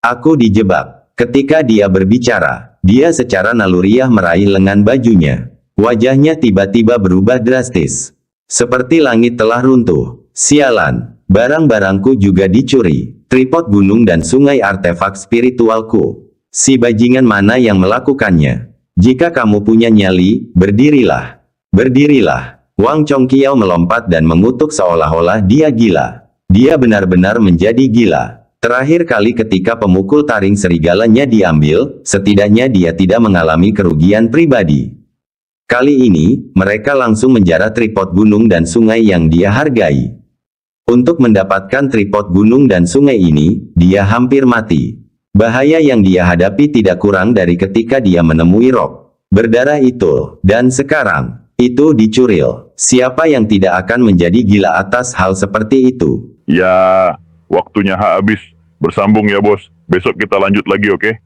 Aku dijebak. Ketika dia berbicara, dia secara naluriah meraih lengan bajunya. Wajahnya tiba-tiba berubah drastis. Seperti langit telah runtuh. Sialan, barang-barangku juga dicuri. Tripod gunung dan sungai artefak spiritualku. Si bajingan mana yang melakukannya? Jika kamu punya nyali, berdirilah. Berdirilah. Wang Chongqiao melompat dan mengutuk seolah-olah dia gila. Dia benar-benar menjadi gila. Terakhir kali ketika pemukul taring serigalanya diambil, setidaknya dia tidak mengalami kerugian pribadi. Kali ini, mereka langsung menjara tripod gunung dan sungai yang dia hargai. Untuk mendapatkan tripod gunung dan sungai ini, dia hampir mati. Bahaya yang dia hadapi tidak kurang dari ketika dia menemui Rock berdarah itu. Dan sekarang, itu dicuril. Siapa yang tidak akan menjadi gila atas hal seperti itu? Ya, waktunya habis. Bersambung ya bos. Besok kita lanjut lagi, oke?